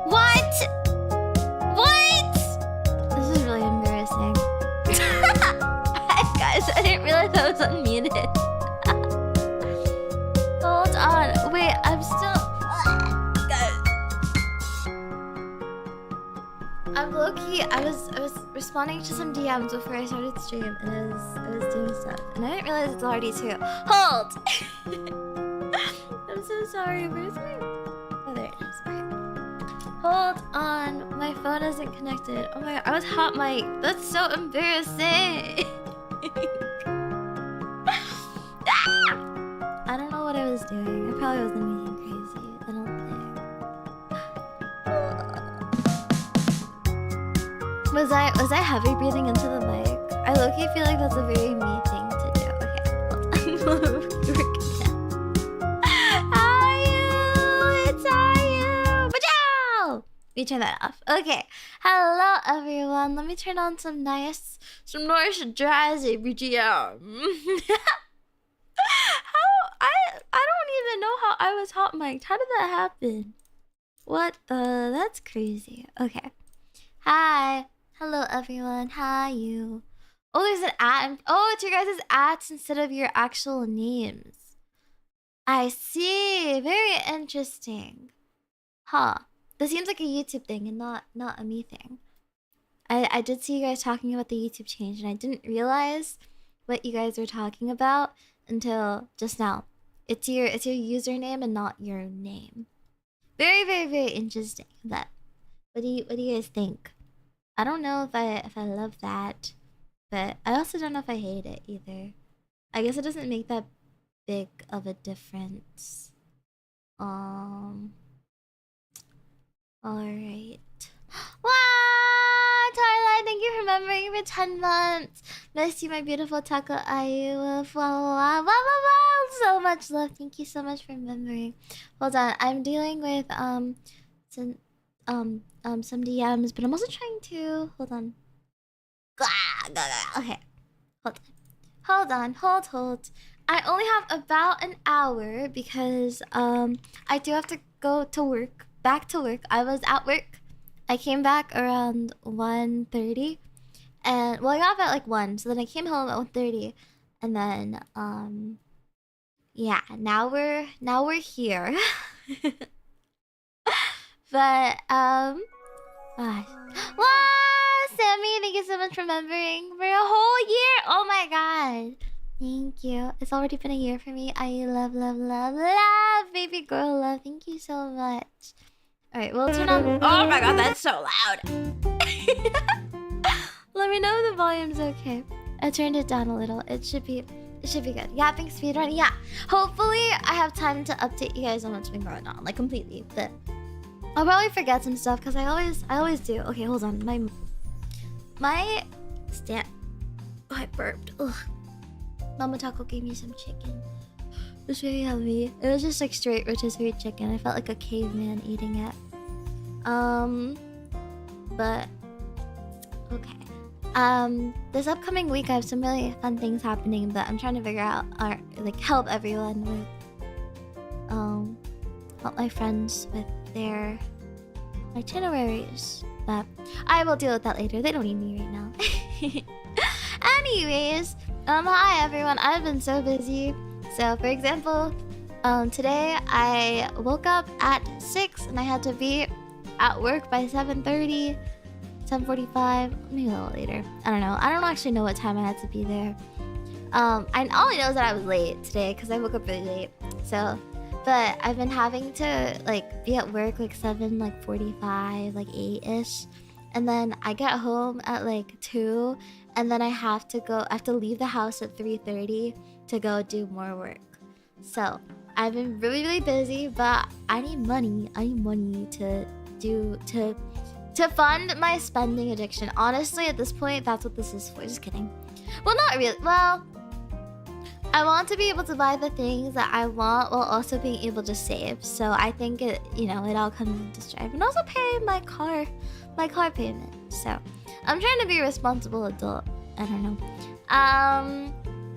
What? What? This is really embarrassing. Guys, I didn't realize I was unmuted. Hold on. Wait, I'm still... Guys. I'm low-key... I was responding to some DMs before I started stream, and I was doing stuff. And I didn't realize it's already 2. Hold! I'm so sorry. Where's my... Oh, there it is. Okay. Hold on. My phone isn't connected. Oh my god. I was hot mic. That's so embarrassing. I don't know what I was doing. I probably wasn't anything crazy. I don't think. Was I heavy breathing into the mic? I low-key feel like that's a very me thing to do. Okay, hold on. It's Ayu! Bajow! We turn that off. Okay. Hello everyone. Let me turn on some nice jazzy BGM. I don't even know how I was hot mic'd. How did that happen? What the? That's crazy. Okay. Hi. Hello everyone. Hi you. Oh, there's an at. Oh, it's your guys' ats instead of your actual names. I see. Very interesting. Huh. This seems like a YouTube thing and not a me thing. I did see you guys talking about the YouTube change, and I didn't realize what you guys were talking about until just now. It's your username and not your name. Very, very, very interesting. That. What do you guys think? I don't know if I love that, but I also don't know if I hate it either. I guess it doesn't make that big of a difference. Alright. Wow! Twilight, thank you for remembering for 10 months. Miss you, my beautiful Taco Ayu. Wow, so much love. Thank you so much for remembering. Hold on, I'm dealing with some DMs, but I'm also trying to hold on. Hold. I only have about an hour because I do have to go to work. Back to work. I was at work. I came back around 1:30, and well, I got up at like 1, so then I came home at 1:30, and then yeah, now we're here. But gosh. Wow, Sammy, thank you so much for remembering for a whole year. Oh my god. Thank you. It's already been a year for me. I love, baby girl love. Thank you so much. Alright, we'll turn on. Oh my god, that's so loud. Let me know if the volume's okay. I turned it down a little. It should be good. Yapping speedrun. Yeah. Hopefully I have time to update you guys on what's been going on, like completely. But I'll probably forget some stuff because I always do. Okay, hold on. My stand. Oh, I burped. Ugh. Mama Taco gave me some chicken. It was very yummy. It was just like straight rotisserie chicken. I felt like a caveman eating it. But okay. This upcoming week I have some really fun things happening that I'm trying to figure out, or like help everyone with, help my friends with their itineraries. But I will deal with that later. They don't need me right now. Anyways, hi everyone. I've been so busy. So for example, today I woke up at 6 and I had to be at work by 7:30. 7:45, maybe a little later. I don't know. I don't actually know what time I had to be there. I all I know is that I was late today because I woke up really late. So, but I've been having to like be at work like 7:45, like 8-ish, and then I get home at like 2, and then I have to leave the house at 3:30 to go do more work. So I've been really busy, but I need money. I need money to fund my spending addiction. Honestly, at this point, that's what this is for. Just kidding. Well, not really. Well, I want to be able to buy the things that I want while also being able to save. So I think it all comes into strive. And also pay my car payment. So I'm trying to be a responsible adult. I don't know.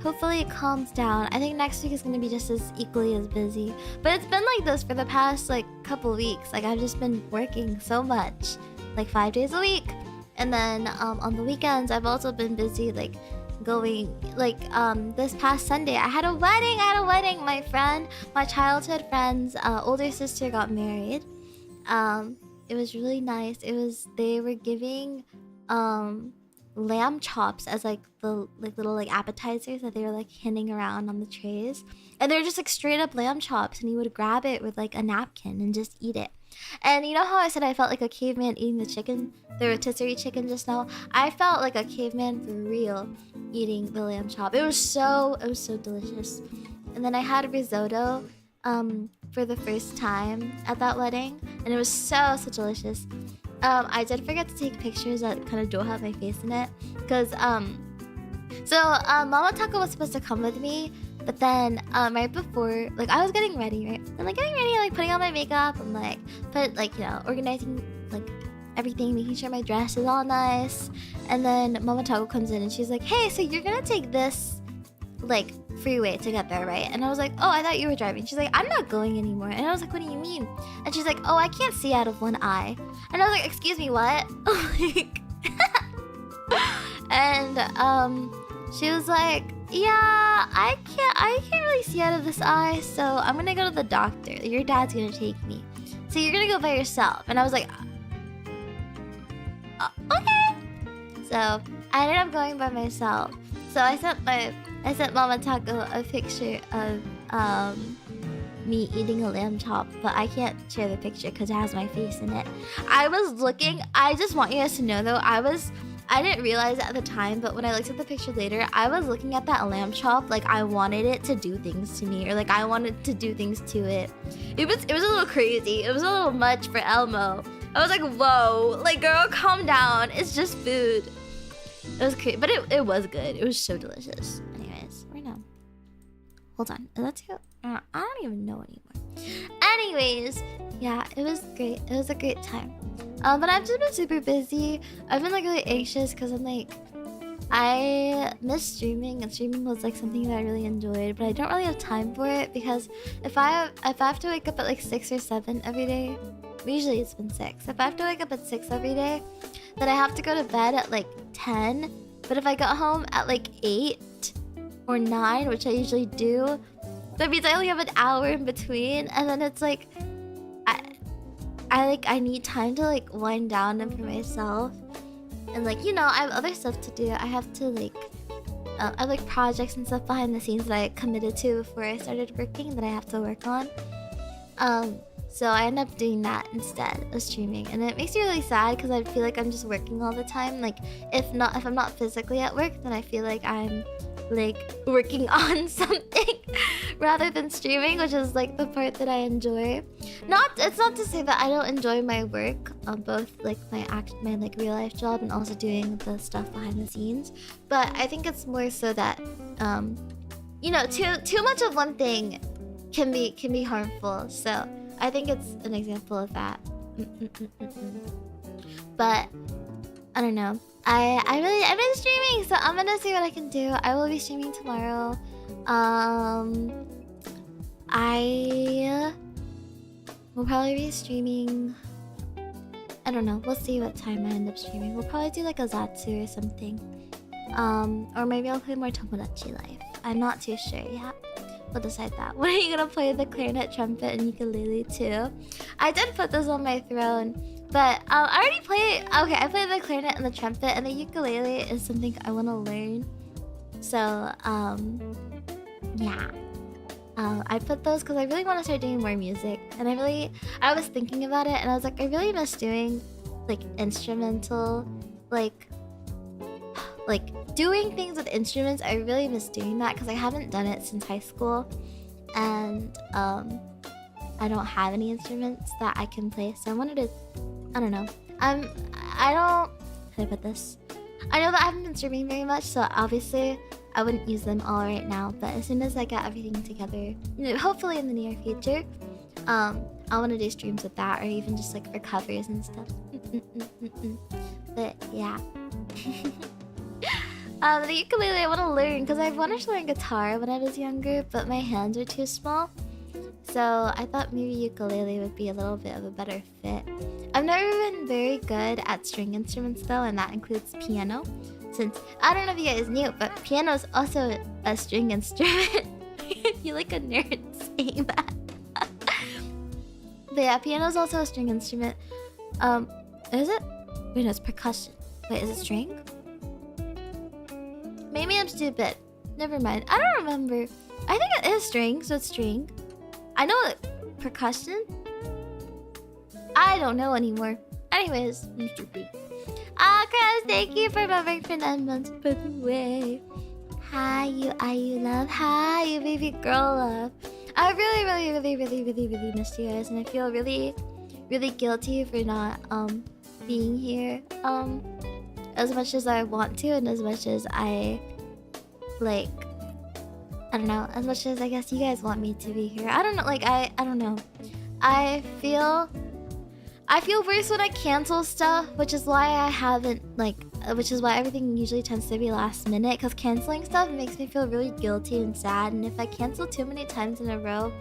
Hopefully it calms down. I think next week is going to be just as equally as busy. But it's been like this for the past like couple weeks. Like I've just been working so much. Like 5 days a week, and then on the weekends I've also been busy like going like this past Sunday I had a wedding. My childhood friend's older sister got married. It was really nice. They were giving lamb chops as like the little like appetizers that they were like handing around on the trays, and they're just like straight up lamb chops, and you would grab it with like a napkin and just eat it. And you know how I said I felt like a caveman eating the rotisserie chicken just now? I felt like a caveman for real eating the lamb chop. It was so delicious. And then I had risotto for the first time at that wedding, and it was so delicious. I did forget to take pictures that kind of don't have my face in it, because Mama Taco was supposed to come with me. But then, right before, like, I was getting ready, right? And, like, putting on my makeup and, organizing, like, everything, making sure my dress is all nice. And then Mama Taco comes in and she's like, hey, so you're gonna take this, like, freeway to get there, right? And I was like, oh, I thought you were driving. She's like, I'm not going anymore. And I was like, what do you mean? And she's like, oh, I can't see out of one eye. And I was like, excuse me, what? And, she was like, yeah, I can't really see out of this eye, so I'm gonna go to the doctor. Your dad's gonna take me. So you're gonna go by yourself. And I was like, okay. So I ended up going by myself. So I sent Mama Taco a picture of me eating a lamb chop, but I can't share the picture because it has my face in it. I just want you guys to know though, I didn't realize it at the time, but when I looked at the picture later, I was looking at that lamb chop like I wanted it to do things to me, or like I wanted to do things to it. It was a little crazy. It was a little much for Elmo. I was like, whoa, like girl, calm down. It's just food. It was crazy, but it was good. It was so delicious. Anyways, right now. Hold on. Let's go. I don't even know anymore. Anyways, yeah, it was great. It was a great time. But I've just been super busy. I've been like really anxious because I'm like, I miss streaming, and streaming was like something that I really enjoyed, but I don't really have time for it because if I have to wake up at like 6 or 7 every day, usually it's been 6. If I have to wake up at 6 every day, then I have to go to bed at like 10. But if I got home at like 8 or 9, which I usually do, that means I only have an hour in between, and then it's like I need time to like wind down and for myself, and like I have other stuff to do. I have to like I have like projects and stuff behind the scenes that I committed to before I started working that I have to work on. So I end up doing that instead of streaming, and it makes me really sad because I feel like I'm just working all the time. Like if I'm not physically at work, then I feel like I'm like working on something rather than streaming, which is like the part that I enjoy. It's not to say that I don't enjoy my work, both like my like real life job and also doing the stuff behind the scenes, but I think it's more so that too much of one thing can be harmful. So I think it's an example of that. But I don't know. I've been streaming, so I'm gonna see what I can do. I will be streaming tomorrow. I will probably be streaming. I don't know. We'll see what time I end up streaming. We'll probably do like a Zatsu or something. Or maybe I'll play more Tomodachi Life. I'm not too sure yet. We'll decide that. When are you gonna play the clarinet, trumpet, and ukulele too? I did put those on my throne, but I already played. Okay, I played the clarinet and the trumpet, and the ukulele is something I want to learn. So yeah. I put those because I really want to start doing more music, and I was thinking about it, and I was like, I really miss doing like instrumental, like doing things with instruments. I really miss doing that because I haven't done it since high school, and I don't have any instruments that I can play, so I wanted to. I don't know. I don't. How do I put this? I know that I haven't been streaming very much, so obviously I wouldn't use them all right now. But as soon as I get everything together, hopefully in the near future, I want to do streams with that, or even just like for covers and stuff. But yeah. The ukulele I want to learn because I wanted to learn guitar when I was younger, but my hands are too small. So I thought maybe ukulele would be a little bit of a better fit. I've never been very good at string instruments though, and that includes piano. Since, I don't know if you guys knew, but piano is also a string instrument. I feel like a nerd saying that. But yeah, piano is also a string instrument. Is it? Wait, no, it's percussion. Wait, is it string? Maybe I'm stupid. Never mind. I don't remember. I think it is string, so it's string. I know it. Percussion? I don't know anymore. Anyways, I'm stupid. Chris, thank you for remembering for 9 months, by the way. Hi, you love. Hi, you baby girl love. I really missed you guys, and I feel really guilty for not being here as much as I want to, and as much as I like. I don't know, as much as I guess you guys want me to be here. I don't know, like I don't know. I feel worse when I cancel stuff, which is why I haven't which is why everything usually tends to be last minute, because canceling stuff makes me feel really guilty and sad, and if I cancel too many times in a row,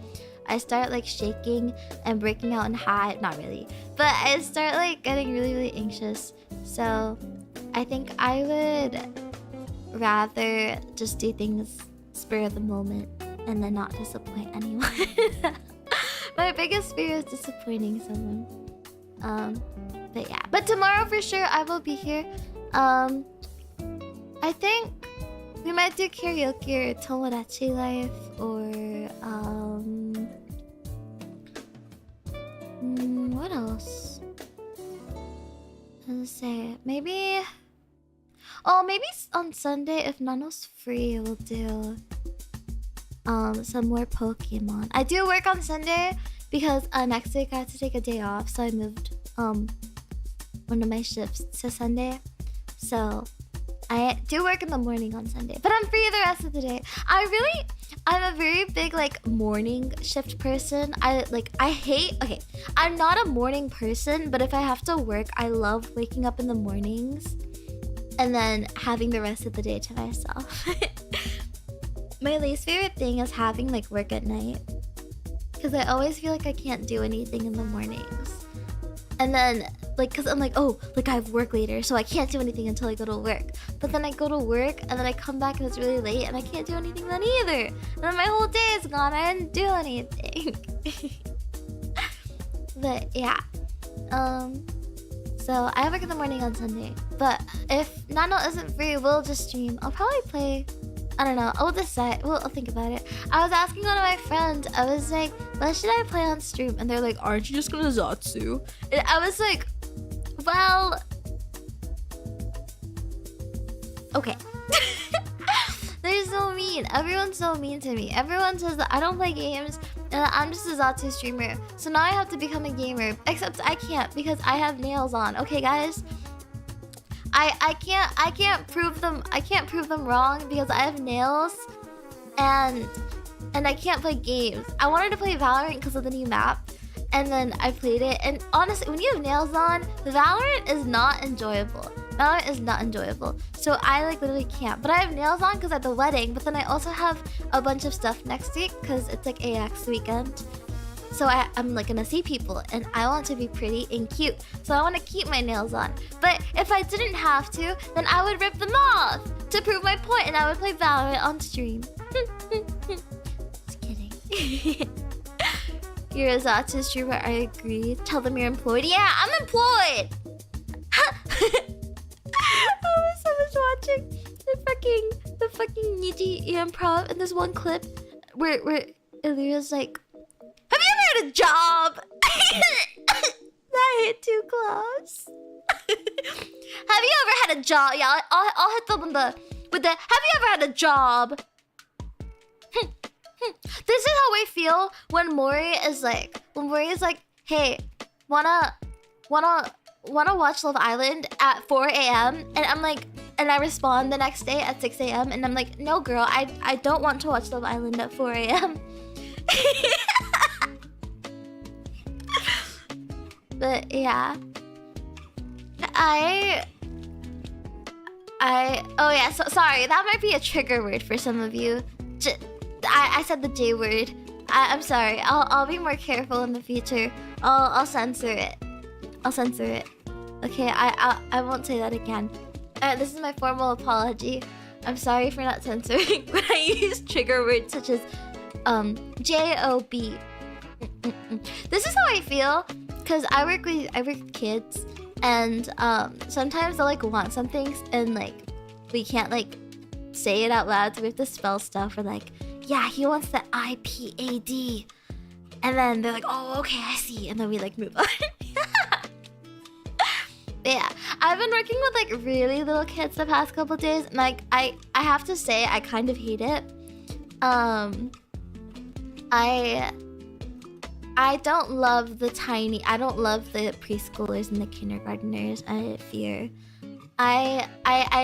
I start like shaking and breaking out in hives. Not really, but I start like getting really anxious. So I think I would rather just do things spur of the moment and then not disappoint anyone. My biggest fear is disappointing someone. But yeah, but tomorrow for sure I will be here. I think we might do karaoke or Tomodachi Life, or what else? Let's say maybe. Oh, maybe on Sunday if Nano's free, we'll do some more Pokemon. I do work on Sunday because next week I have to take a day off, so I moved one of my shifts to Sunday. So I do work in the morning on Sunday, but I'm free the rest of the day. I'm a very big like morning shift person. I'm not a morning person, but if I have to work, I love waking up in the mornings and then having the rest of the day to myself. My least favorite thing is having like work at night, because I always feel like I can't do anything in the mornings. And then like, because I'm like, oh, like I have work later, so I can't do anything until I go to work. But then I go to work and then I come back and it's really late and I can't do anything then either. And then my whole day is gone. I didn't do anything. But yeah. So I work in the morning on Sunday. But if Nano isn't free, we'll just stream. I'll probably play. I don't know. I'll decide. I'll think about it. I was asking one of my friends. I was like, what should I play on stream? And they're like, aren't you just gonna Zatsu? And I was like, well, okay. They're so mean. Everyone's so mean to me. Everyone says that I don't play games and that I'm just a Zatsu streamer. So now I have to become a gamer. Except I can't because I have nails on. Okay, guys? I can't prove them wrong because I have nails and I can't play games. I wanted to play Valorant because of the new map, and then I played it, and honestly, when you have nails on, Valorant is not enjoyable. Valorant is not enjoyable. So I like literally can't. But I have nails on because at the wedding. But then I also have a bunch of stuff next week because it's like AX weekend. So I'm like gonna see people and I want to be pretty and cute. So I want to keep my nails on. But if I didn't have to, then I would rip them off to prove my point and I would play Valorant on stream. Just kidding. You're a Zatsu streamer, I agree. Tell them you're employed. Yeah, I'm employed! I was so much watching the fucking Niji improv in this one clip where Illyria's like, have you ever had a job? That hit too close. Have you ever had a job? Yeah, I'll hit them with the have you ever had a job? This is how I feel when Mori is like, hey, wanna watch Love Island at 4 a.m. and I'm like, and I respond the next day at 6 a.m. and I'm like, no girl, I don't want to watch Love Island at 4 a.m. But yeah, oh yeah, so sorry, that might be a trigger word for some of you. I said the J word. I'm sorry. I'll be more careful in the future. I'll censor it. I'll censor it. Okay, I won't say that again. This is my formal apology. I'm sorry for not censoring when I use trigger words such as J-O-B. This is how I feel because I work with kids and sometimes they'll like want some things and like we can't like say it out loud, so we have to spell stuff. Or like, yeah, he wants the IPAD, and then they're like, oh, okay, I see, and then we like move on. Yeah, I've been working with like really little kids the past couple days, and like I have to say I kind of hate it. I don't love the preschoolers and the kindergarteners. I fear. I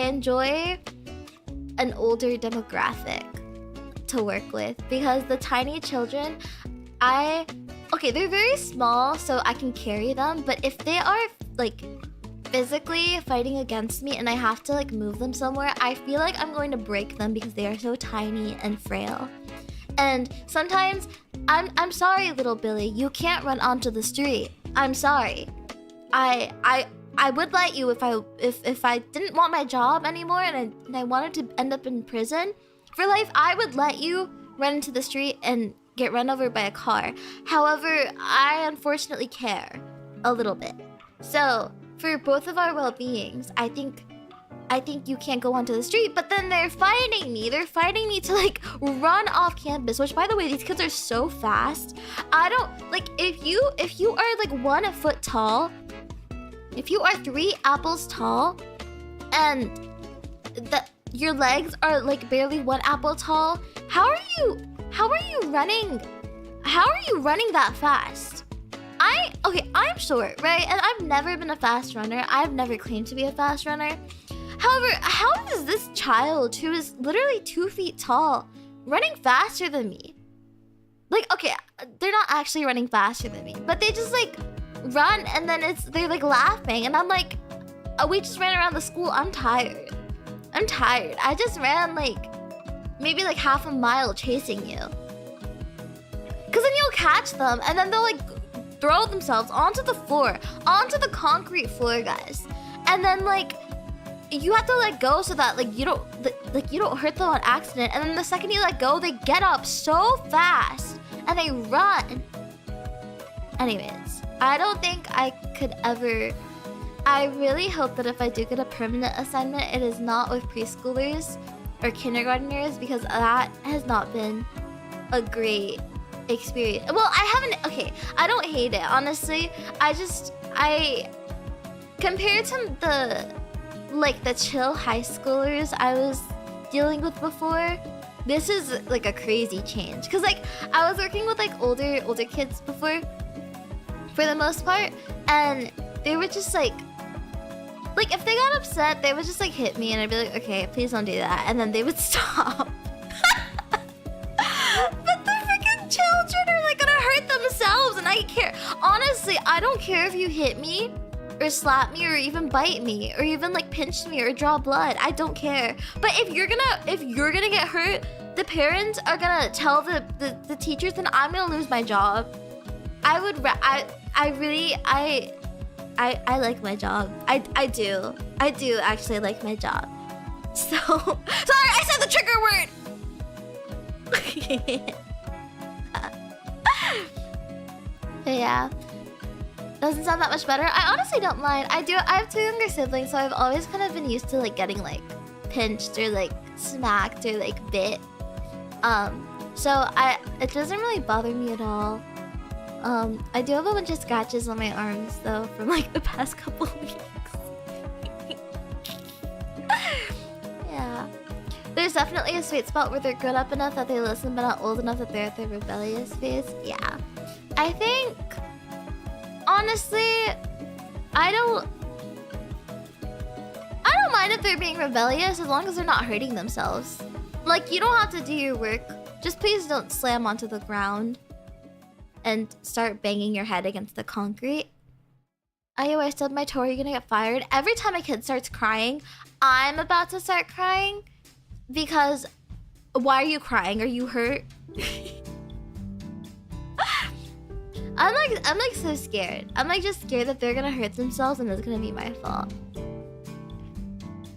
enjoy an older demographic to work with because the tiny children, okay, they're very small, so I can carry them. But if they are like physically fighting against me and I have to like move them somewhere, I feel like I'm going to break them because they are so tiny and frail. And sometimes I'm sorry, little Billy, you can't run onto the street. I'm sorry. I would let you if I didn't want my job anymore and I wanted to end up in prison for life, I would let you run into the street and get run over by a car. However, I unfortunately care a little bit. So for both of our well-beings, I think you can't go onto the street. But then they're fighting me. They're fighting me to like run off campus. Which, by the way, these kids are so fast. I don't like if you are like 1 foot tall. If you are 3 apples tall, and your legs are like barely 1 apple tall, how are you running? How are you running that fast? I'm short, right? And I've never been a fast runner. I've never claimed to be a fast runner. However, how is this child who is literally 2 feet tall running faster than me? Like, okay, they're not actually running faster than me, but they just like run and then they're like laughing and I'm like, oh, we just ran around the school. I'm tired. I just ran like maybe like half a mile chasing you. Cause then you'll catch them and then they'll like throw themselves onto the floor, onto the concrete floor, guys. And then like you have to let go so that like you don't hurt them on accident. And then the second you let go, they get up so fast and they run. Anyways, I don't think I could ever. I really hope that if I do get a permanent assignment, it is not with preschoolers or kindergarteners because that has not been a great experience. Well, I haven't. Okay, I don't hate it, honestly. I compared to the chill high schoolers I was dealing with before, this is like a crazy change. Cause like I was working with like older kids before, for the most part, and they were just like if they got upset, they would just like hit me, and I'd be like, okay, please don't do that, and then they would stop. But the freaking children are like gonna hurt themselves, and I care. Honestly, I don't care if you hit me. or slap me or even bite me or even like pinch me or draw blood. I don't care. But if you're gonna get hurt, the parents are gonna tell the teachers, and I'm gonna lose my job. I like my job. I do actually like my job. So sorry, I said the trigger word. Yeah. Doesn't sound that much better. I honestly don't mind. I have 2 younger siblings, so I've always kind of been used to like getting like pinched or like smacked or like bit. So it doesn't really bother me at all. I do have a bunch of scratches on my arms though from like the past couple weeks. Yeah. There's definitely a sweet spot where they're grown up enough that they listen but not old enough that they're at their rebellious phase. Yeah. I think honestly, I don't mind if they're being rebellious as long as they're not hurting themselves. Like, you don't have to do your work. Just please don't slam onto the ground and start banging your head against the concrete. I stubbed my toe, are you gonna get fired? Every time a kid starts crying, I'm about to start crying because why are you crying? Are you hurt? I'm like so scared. I'm like just scared that they're gonna hurt themselves and it's gonna be my fault.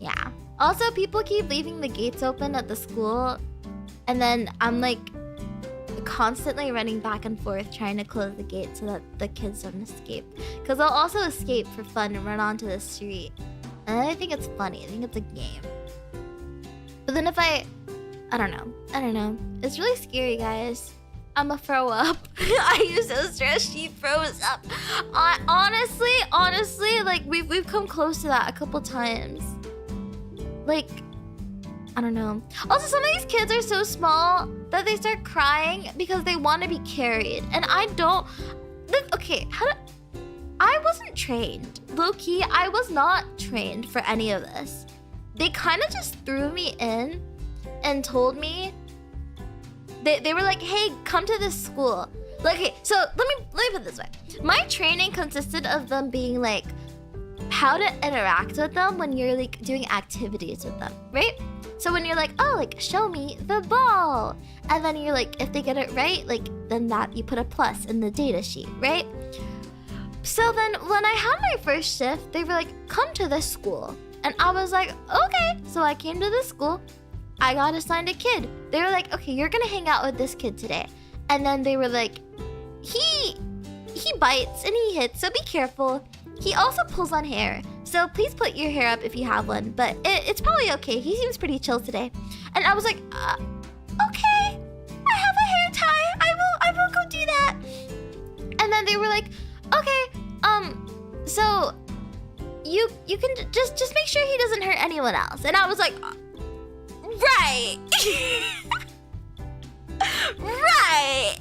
Yeah. Also, people keep leaving the gates open at the school, and then I'm like constantly running back and forth trying to close the gate so that the kids don't escape. Because they'll also escape for fun and run onto the street. And I think it's funny. I think it's a game. But then if I don't know. It's really scary, guys. I'ma throw up. I used so stressed she froze up. Honestly, like we've come close to that a couple times. Like, I don't know. Also, some of these kids are so small that they start crying because they want to be carried. And I don't... Okay, I wasn't trained. Low-key, I was not trained for any of this. They kind of just threw me in and told me... They were like, hey, come to this school. Like, okay, so let me put it this way. My training consisted of them being like, how to interact with them when you're like doing activities with them, right? So when you're like, oh, like show me the ball, and then you're like, if they get it right, like then that you put a plus in the data sheet, right? So then when I had my first shift, they were like, come to this school, and I was like, okay. So I came to this school. I got assigned a kid. They were like, okay, you're gonna hang out with this kid today, and then they were like, he bites and he hits, so be careful. He also pulls on hair, so please put your hair up if you have one, but it's probably okay. He seems pretty chill today. And I was like, okay, I have a hair tie. I will go do that. And then they were like, okay, so you can just make sure he doesn't hurt anyone else. And I was like, right. Right.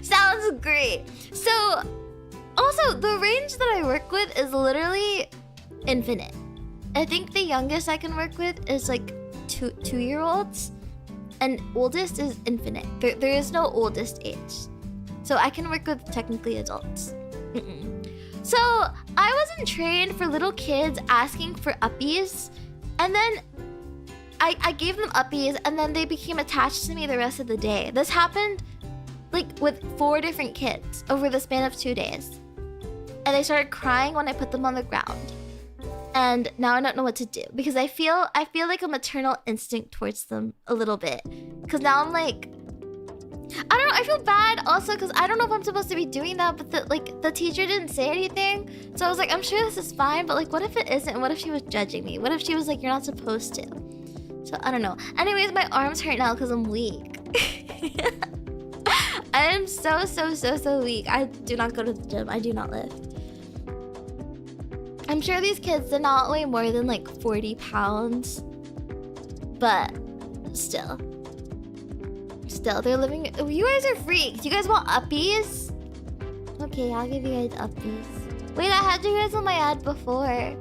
Sounds great. So also, the range that I work with is literally infinite. I think the youngest I can work with is like two-year-olds, and oldest is infinite. There is no oldest age. So I can work with technically adults. So I wasn't trained for little kids asking for uppies, and then I gave them uppies, and then they became attached to me the rest of the day. This happened like with 4 different kids over the span of 2 days. And they started crying when I put them on the ground. And now I don't know what to do because I feel like a maternal instinct towards them a little bit. Because now I'm like, I don't know, I feel bad also because I don't know if I'm supposed to be doing that, but the teacher didn't say anything. So I was like, I'm sure this is fine, but like what if it isn't? What if she was judging me? What if she was like, you're not supposed to? So I don't know. Anyways, my arms hurt now because I'm weak. I am so weak. I do not go to the gym. I do not lift. I'm sure these kids did not weigh more than like 40 pounds. But still, they're living. You guys are freaks. You guys want uppies? Okay, I'll give you guys uppies. Wait, I had you guys on my ad before.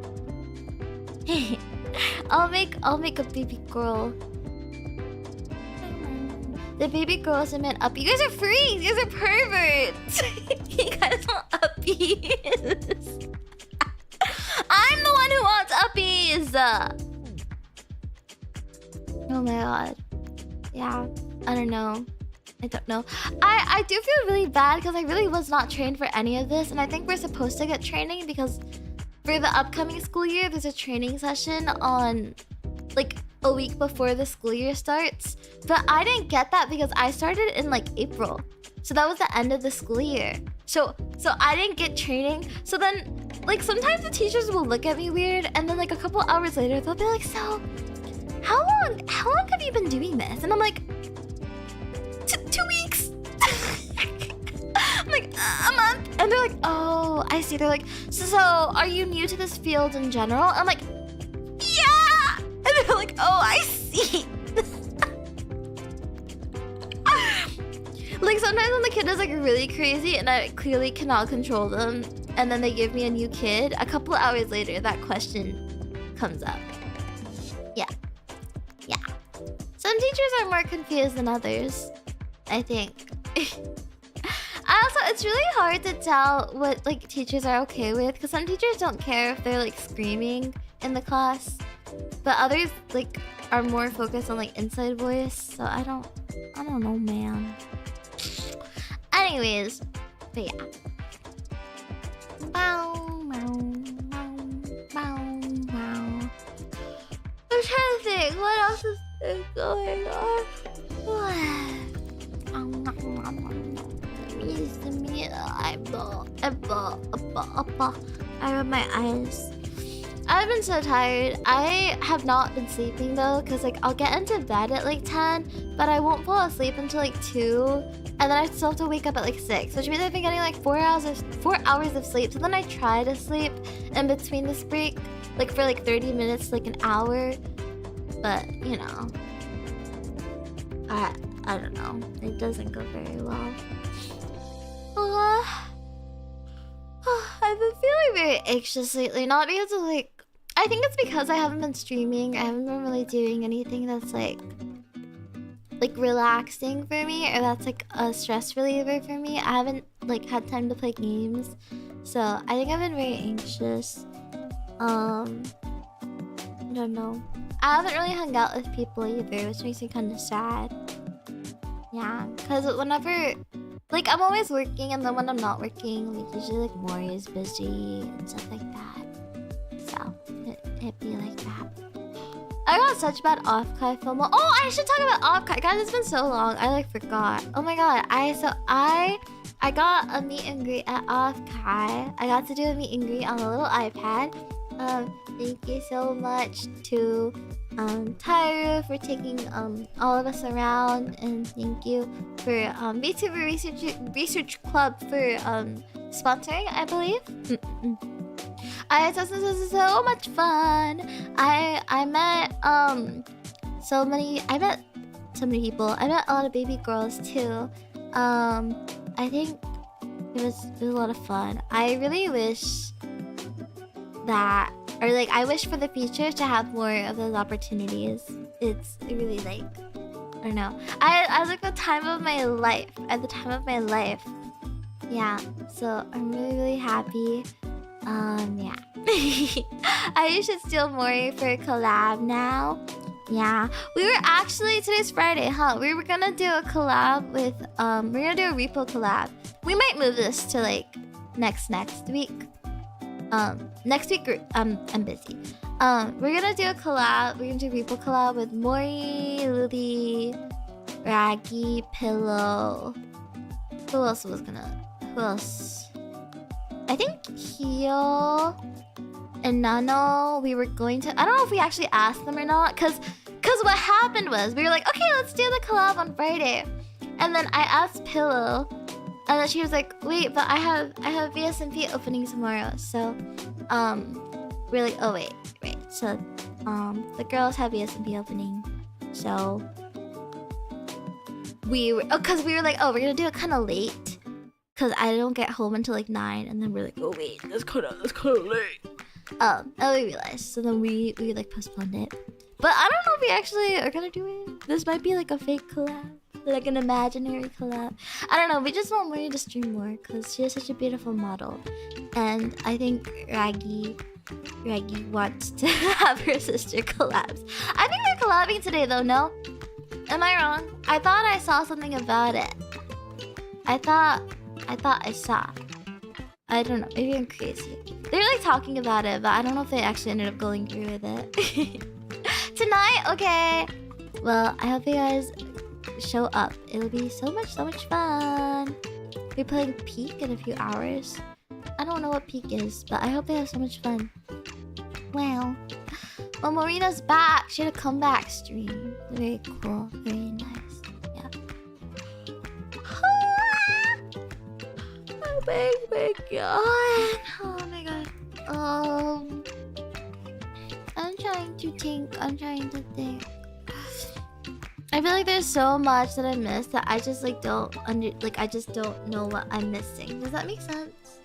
I'll make a baby girl. The baby girls are meant up. You guys are freaks. You guys are perverts. You guys want uppies. Emotes uppies! Oh my god. Yeah, I don't know. I don't know. I do feel really bad because I really was not trained for any of this, and I think we're supposed to get training because for the upcoming school year, there's a training session on like a week before the school year starts. But I didn't get that because I started in like April. So that was the end of the school year. So I didn't get training. So then like sometimes the teachers will look at me weird, and then like a couple hours later they'll be like, so how long have you been doing this? And I'm like, 2 weeks. I'm like, a month. And they're like, oh, I see. They're like, so are you new to this field in general? I'm like, yeah. And they're like, oh, I see. Like sometimes when the kid is like really crazy and I clearly cannot control them, and then they give me a new kid, a couple hours later that question comes up. Yeah. Yeah. Some teachers are more confused than others, I think. Also, it's really hard to tell what like teachers are okay with, because some teachers don't care if they're like screaming in the class, but others like are more focused on like inside voice. So I don't know, man. Anyways, but yeah. Bow, bow, bow, bow, bow. I'm trying to think what else is going on. I rub my eyes. I've been so tired. I have not been sleeping though, because like I'll get into bed at like 10, but I won't fall asleep until like 2, and then I still have to wake up at like 6, which means I've been getting like 4 hours of sleep. So then I try to sleep in between this break, like for like 30 minutes, like an hour, but you know, I don't know. It doesn't go very well. I've been feeling very anxious lately, not because of like, I think it's because I haven't been streaming. I haven't been really doing anything that's like relaxing for me, or that's like a stress reliever for me. I haven't like had time to play games, so I think I've been very anxious. I don't know. I haven't really hung out with people either, which makes me kind of sad. Yeah, because whenever, like, I'm always working, and then when I'm not working, like, usually, like, Mori is busy and stuff like that. So, it'd be like that. I got such bad off-kai FOMO. Oh, I should talk about off-kai. Guys, it's been so long. I, like, forgot. Oh my god. I got a meet and greet at off-kai. I got to do a meet and greet on a little iPad. Thank you so much to Tyru for taking all of us around, and thank you for VTuber Research Club for sponsoring, I believe. I had so much fun. I met so many people. I met a lot of baby girls too. I think it was a lot of fun. I really wish that, or like I wish for the future to have more of those opportunities. It's really like, I don't know. I was like the time of my life. At the time of my life. Yeah. So I'm really happy. Yeah. I should steal Mori for a collab now. Yeah. We were actually, today's Friday, huh? We were gonna do a collab with we're gonna do a repo collab. We might move this to like next week. Next week I'm busy. We're gonna do a collab. We're gonna do a repo collab with Mori, Lily, Raggy, Pillow. Who else? I think Kyo and Nano. We were going to, I don't know if we actually asked them or not, cause what happened was we were like, okay, let's do the collab on Friday, and then I asked Pillow, and then she was like, wait, but I have VSMP opening tomorrow. So we're like, oh wait. So the girls have VSMP opening. So we were, cause we were like, oh, we're gonna do it kinda late, cause I don't get home until like 9, and then we're like, oh wait, that's kinda late. And we realized, so then we like postponed it. But I don't know if we actually are gonna do it. This might be like a fake collab, like an imaginary collab. I don't know. We just want Mori to stream more because she is such a beautiful model, and I think Raggy Reggie wants to have her sister collabs. I think they're collabing today though, no? Am I wrong? I thought I saw something about it. I thought I saw. I don't know, maybe I'm crazy. They're like talking about it, but I don't know if they actually ended up going through with it. Tonight? Okay. Well, I hope you guys show up. It'll be so much fun. We're playing Peak in a few hours. I don't know what Peak is, but I hope they have so much fun. Wow. Well, Marina's back. She had a comeback stream. Very cool. Very nice. Yeah. Oh my god. Oh my god. I'm trying to think. I feel like there's so much that I missed that I just like I just don't know what I'm missing. Does that make sense?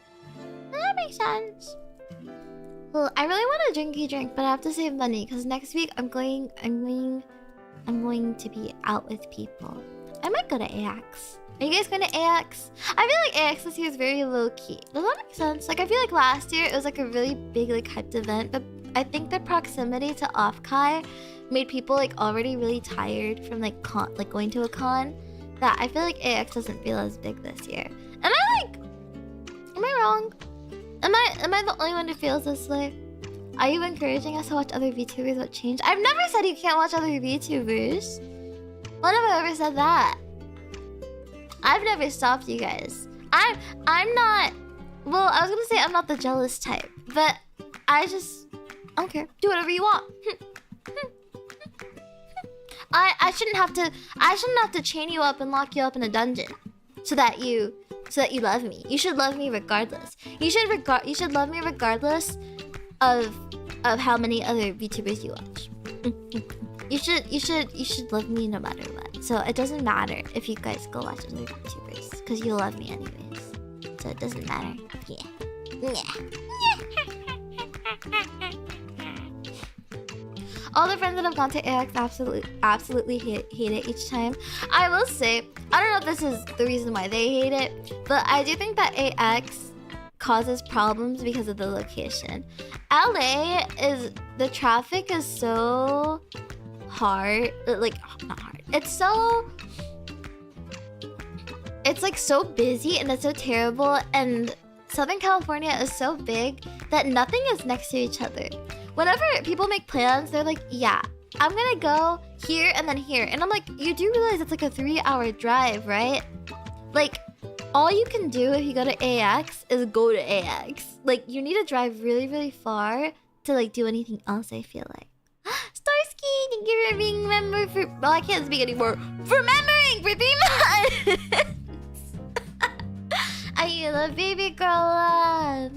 Does that make sense? Well, I really want a drinky drink, but I have to save money because next week I'm going to be out with people. I might go to AX. Are you guys going to AX? I feel like AX this year is very low key. Does that make sense? Like I feel like last year it was like a really big like hyped event, but I think the proximity to Offkai made people like already really tired from like going to a con, that I feel like AX doesn't feel as big this year. Am I wrong? Am I the only one who feels this way? Are you encouraging us to watch other VTubers? What changed? I've never said you can't watch other VTubers. When have I ever said that? I've never stopped you guys. I'm not. Well, I was gonna say I'm not the jealous type, but I don't care. Do whatever you want. I shouldn't have to chain you up and lock you up in a dungeon so that you love me. You should love me regardless. You should love me regardless of how many other VTubers you watch. You should love me no matter what. So it doesn't matter if you guys go watch other VTubers because you'll love me anyways. So it doesn't matter. Yeah. All the friends that have gone to AX absolutely hate it each time. I will say, I don't know if this is the reason why they hate it, but I do think that AX causes problems because of the location. LA the traffic is so hard, like not hard. It's like so busy and it's so terrible, and Southern California is so big that nothing is next to each other. Whenever people make plans, they're like, yeah, I'm gonna go here and then here. And I'm like, you do realize it's like a 3-hour drive, right? Like, all you can do if you go to AX is go to AX. Like, you need to drive really, really far to like do anything else, I feel like. Starsky, thank you for being a member for... Well, I can't speak anymore. For remembering for 3 months! I love baby girl.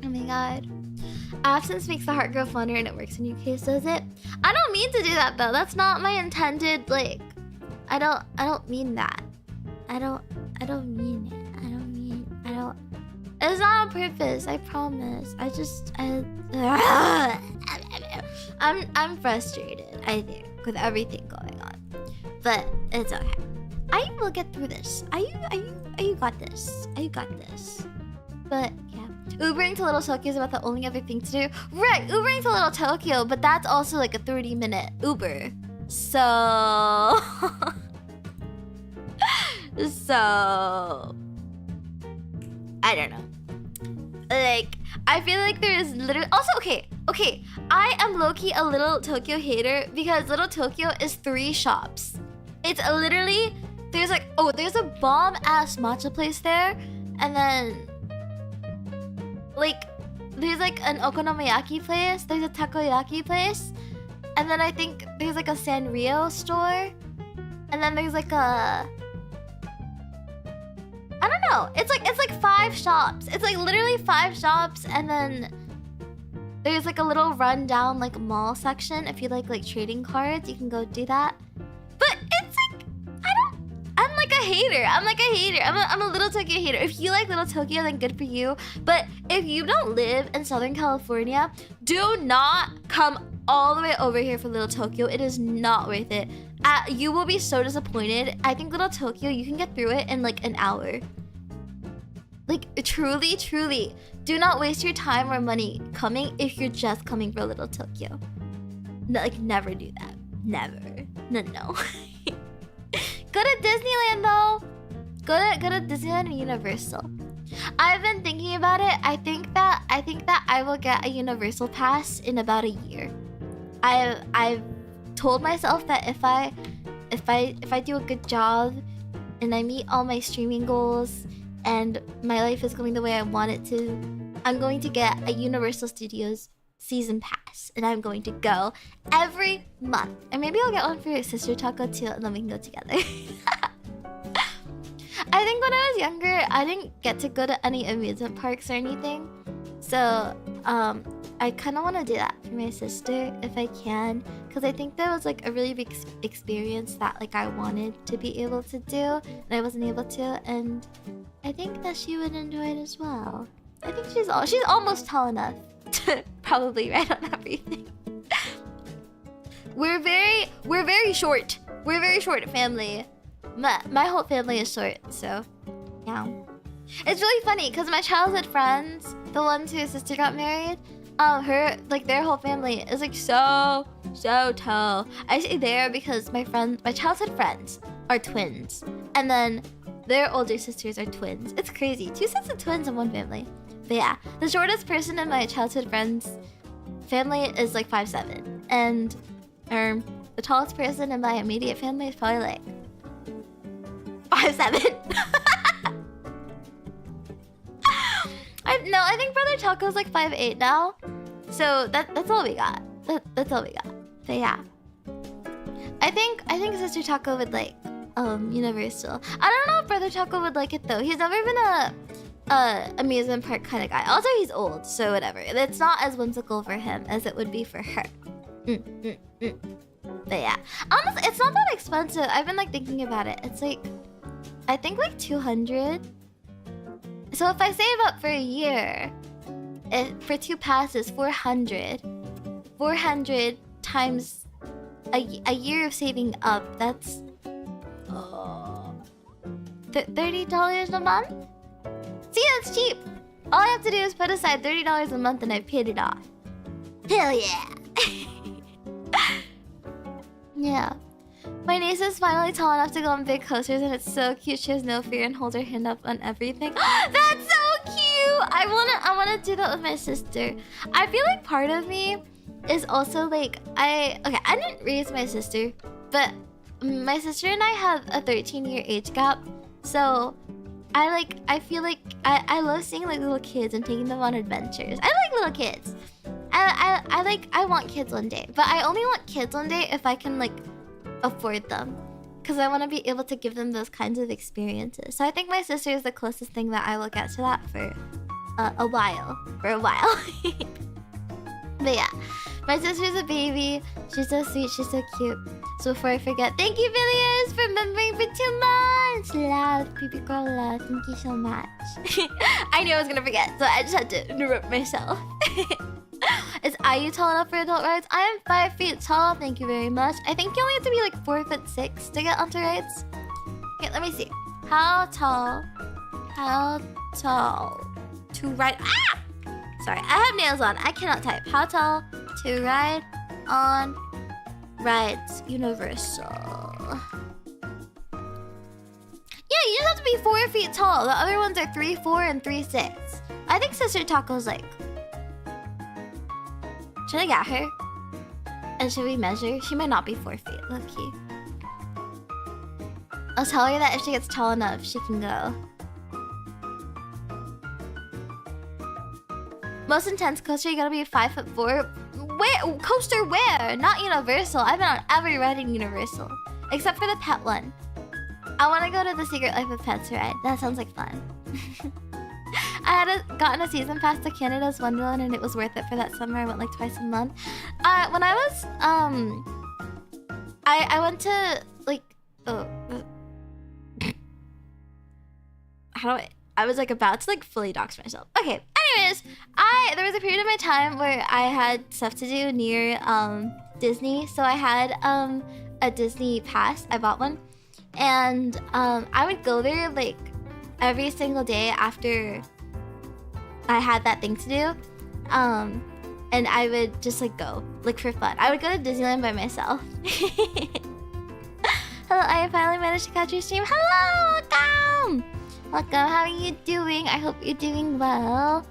Oh my god. Absence makes the heart grow fonder and it works in your case, does it? I don't mean to do that though. That's not my intended, like... I don't mean that. I don't mean it. It's not on purpose, I promise. I'm frustrated, I think, with everything going on. But it's okay. I will get through this. You got this. You got this. But yeah. Ubering to Little Tokyo is about the only other thing to do. Right, Ubering to Little Tokyo, but that's also like a 30-minute Uber. So... I don't know. Like, I feel like there is literally... Also, okay. I am low-key a Little Tokyo hater because Little Tokyo is 3 shops. It's literally... There's like... Oh, there's a bomb-ass matcha place there. And then... Like, there's like an okonomiyaki place. There's a takoyaki place. And then I think there's like a Sanrio store. And then there's like a... I don't know. It's like 5 shops. It's like literally 5 shops, and then there's like a little rundown like mall section. If you like trading cards, you can go do that. But it's like I'm like a hater. I'm a Little Tokyo hater. If you like Little Tokyo, then good for you. But if you don't live in Southern California, do not come all the way over here for Little Tokyo. It is not worth it. You will be so disappointed. I think Little Tokyo, you can get through it in like an hour. Like, truly, truly, do not waste your time or money coming if you're just coming for Little Tokyo. No, like, never do that. Never. No. Go to Disneyland, though. Go to Disneyland and Universal. I've been thinking about it. I think that I will get a Universal pass in about a year. I've told myself that if I do a good job and I meet all my streaming goals and my life is going the way I want it to, I'm going to get a Universal Studios season pass and I'm going to go every month. And maybe I'll get one for your sister Taco too, and then we can go together. I think when I was younger, I didn't get to go to any amusement parks or anything. So, I kind of want to do that for my sister if I can, because I think that was like a really big experience that like I wanted to be able to do and I wasn't able to, and I think that she would enjoy it as well. I think she's almost tall enough to probably ride on everything. We're very short. We're a very short family. My whole family is short, so yeah. It's really funny because my childhood friends, the ones whose sister got married, their whole family is like so tall. I say there because my childhood friends are twins, and then their older sisters are twins. It's crazy. 2 sets of twins in one family. But yeah, the shortest person in my childhood friends' family is like 5'7", and the tallest person in my immediate family is probably like 5'7". I think Brother Taco's like 5'8" now. So that's all we got. That's all we got. But yeah. I think Sister Taco would like Universal. I don't know if Brother Taco would like it though. He's never been a amusement park kind of guy. Also, he's old, so whatever. It's not as whimsical for him as it would be for her. But yeah. Honestly, it's not that expensive. I've been like thinking about it. It's like, I think like 200. So if I save up for a year, for 2 passes, 400. 400 times a year of saving up, that's $30 a month? See, that's cheap. All I have to do is put aside $30 a month and I've paid it off. Hell yeah. Yeah. My niece is finally tall enough to go on big coasters and it's so cute. She has no fear and holds her hand up on everything. That's so cute! I wanna do that with my sister. I feel like part of me is also like, I didn't raise my sister, but my sister and I have a 13-year age gap. So I feel like I love seeing like little kids and taking them on adventures. I like little kids. I want kids one day, but I only want kids one day if I can like afford them, because I want to be able to give them those kinds of experiences. So I think my sister is the closest thing that I will get to that for a while. But yeah, my sister's a baby. She's so sweet. She's so cute. So before I forget, thank you, Villiers, for remembering for 2 months. Love, creepy girl, love. Thank you so much. I knew I was gonna forget, so I just had to interrupt myself. Is IU tall enough for adult rides? I am 5 feet tall, thank you very much. I think you only have to be like 4'6" to get onto rides. Okay, let me see. How tall to ride? Ah! Sorry, I have nails on. I cannot type. How tall to ride on rides Universal? Yeah, you just have to be 4 feet tall. The other ones are 3'4" and 3'6". I think Sister Taco's like... Should I get her? And should we measure? She might not be 4 feet, low-key. I'll tell her that if she gets tall enough, she can go. Most intense coaster, you gotta be 5'4". Where? Coaster where? Not Universal. I've been on every ride in Universal. Except for the pet one. I wanna go to the Secret Life of Pets ride. That sounds like fun. I had gotten a season pass to Canada's Wonderland and it was worth it for that summer. I went like twice a month. When I was, I went to like, I was like about to like fully dox myself. Okay, anyways, there was a period of my time where I had stuff to do near Disney. So I had a Disney pass. I bought one. And I would go there like every single day after I had that thing to do. And I would just like go, like for fun. I would go to Disneyland by myself. Hello, I finally managed to catch your stream. Hello, welcome! Welcome, how are you doing? I hope you're doing well.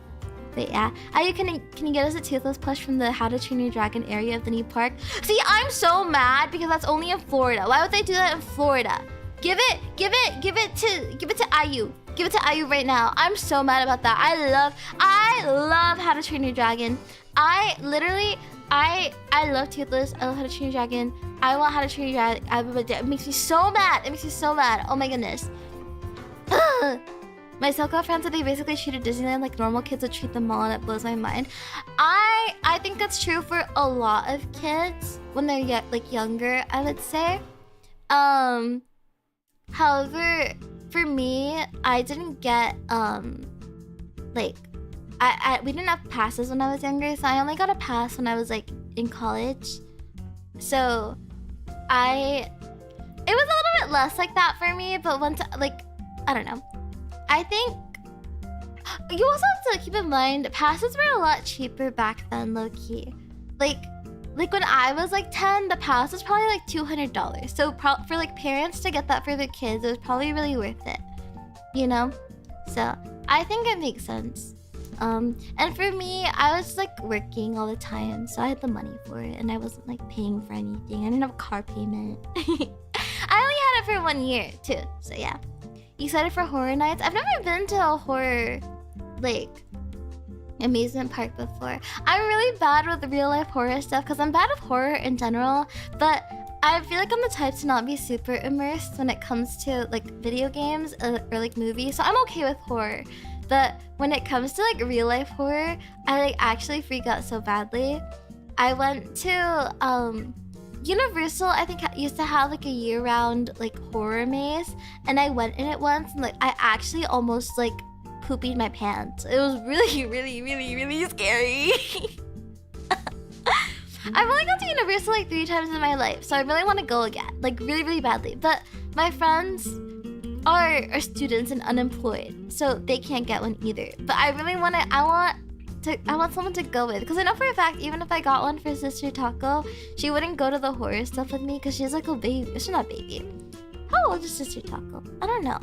But yeah, can you get us a Toothless plush from the How to Train Your Dragon area of the new park? See, I'm so mad because that's only in Florida. Why would they do that in Florida? Give it to IU. Give it to IU right now. I'm so mad about that. I love How to Train Your Dragon. I love Toothless. I love How to Train Your Dragon. I want How to Train Your Dragon. It makes me so mad. It makes me so mad. Oh my goodness. My so-called friends said they basically treated Disneyland like normal kids would treat the mall, and it blows my mind. I think that's true for a lot of kids when they're like younger, I would say. However, for me, I didn't get like we didn't have passes when I was younger, so I only got a pass when I was like in college. So it was a little bit less like that for me, but once like I don't know. I think you also have to keep in mind passes were a lot cheaper back then, low-key. Like when I was like 10, the pass was probably like $200. So for like parents to get that for their kids, it was probably really worth it, you know? So I think it makes sense. And for me, I was like working all the time, so I had the money for it, and I wasn't like paying for anything. I didn't have a car payment. I only had it for 1 year too, so yeah. You excited for horror nights? I've never been to a horror like amusement park before. I'm really bad with real life horror stuff because I'm bad with horror in general, but I feel like I'm the type to not be super immersed when it comes to like video games or like movies, so I'm okay with horror. But when it comes to like real life horror, I like actually freak out so badly. I went to Universal, I think, used to have like a year-round like horror maze, and I went in it once, and like I actually almost like pooped my pants. It was really, really, really, really scary. I've only gone to Universal like 3 times in my life, so I really want to go again, like really, really badly. But my friends are students and unemployed, so they can't get one either. But I really want to. I want someone to go with, because I know for a fact even if I got one for Sister Taco, she wouldn't go to the horror stuff with me because she's like a baby. She's not a baby. How old is Sister Taco? I don't know.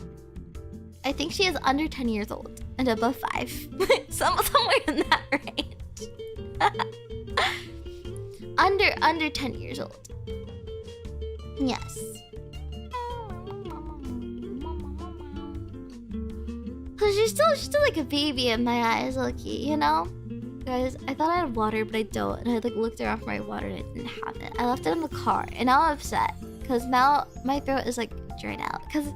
I think she is under 10 years old and above 5. Somewhere in that range. under 10 years old. Yes. So she's still like a baby in my eyes, low-key, you know? Guys, I thought I had water, but I don't. And I like looked around for my water and I didn't have it. I left it in the car, and now I'm upset because now my throat is like dried out. Because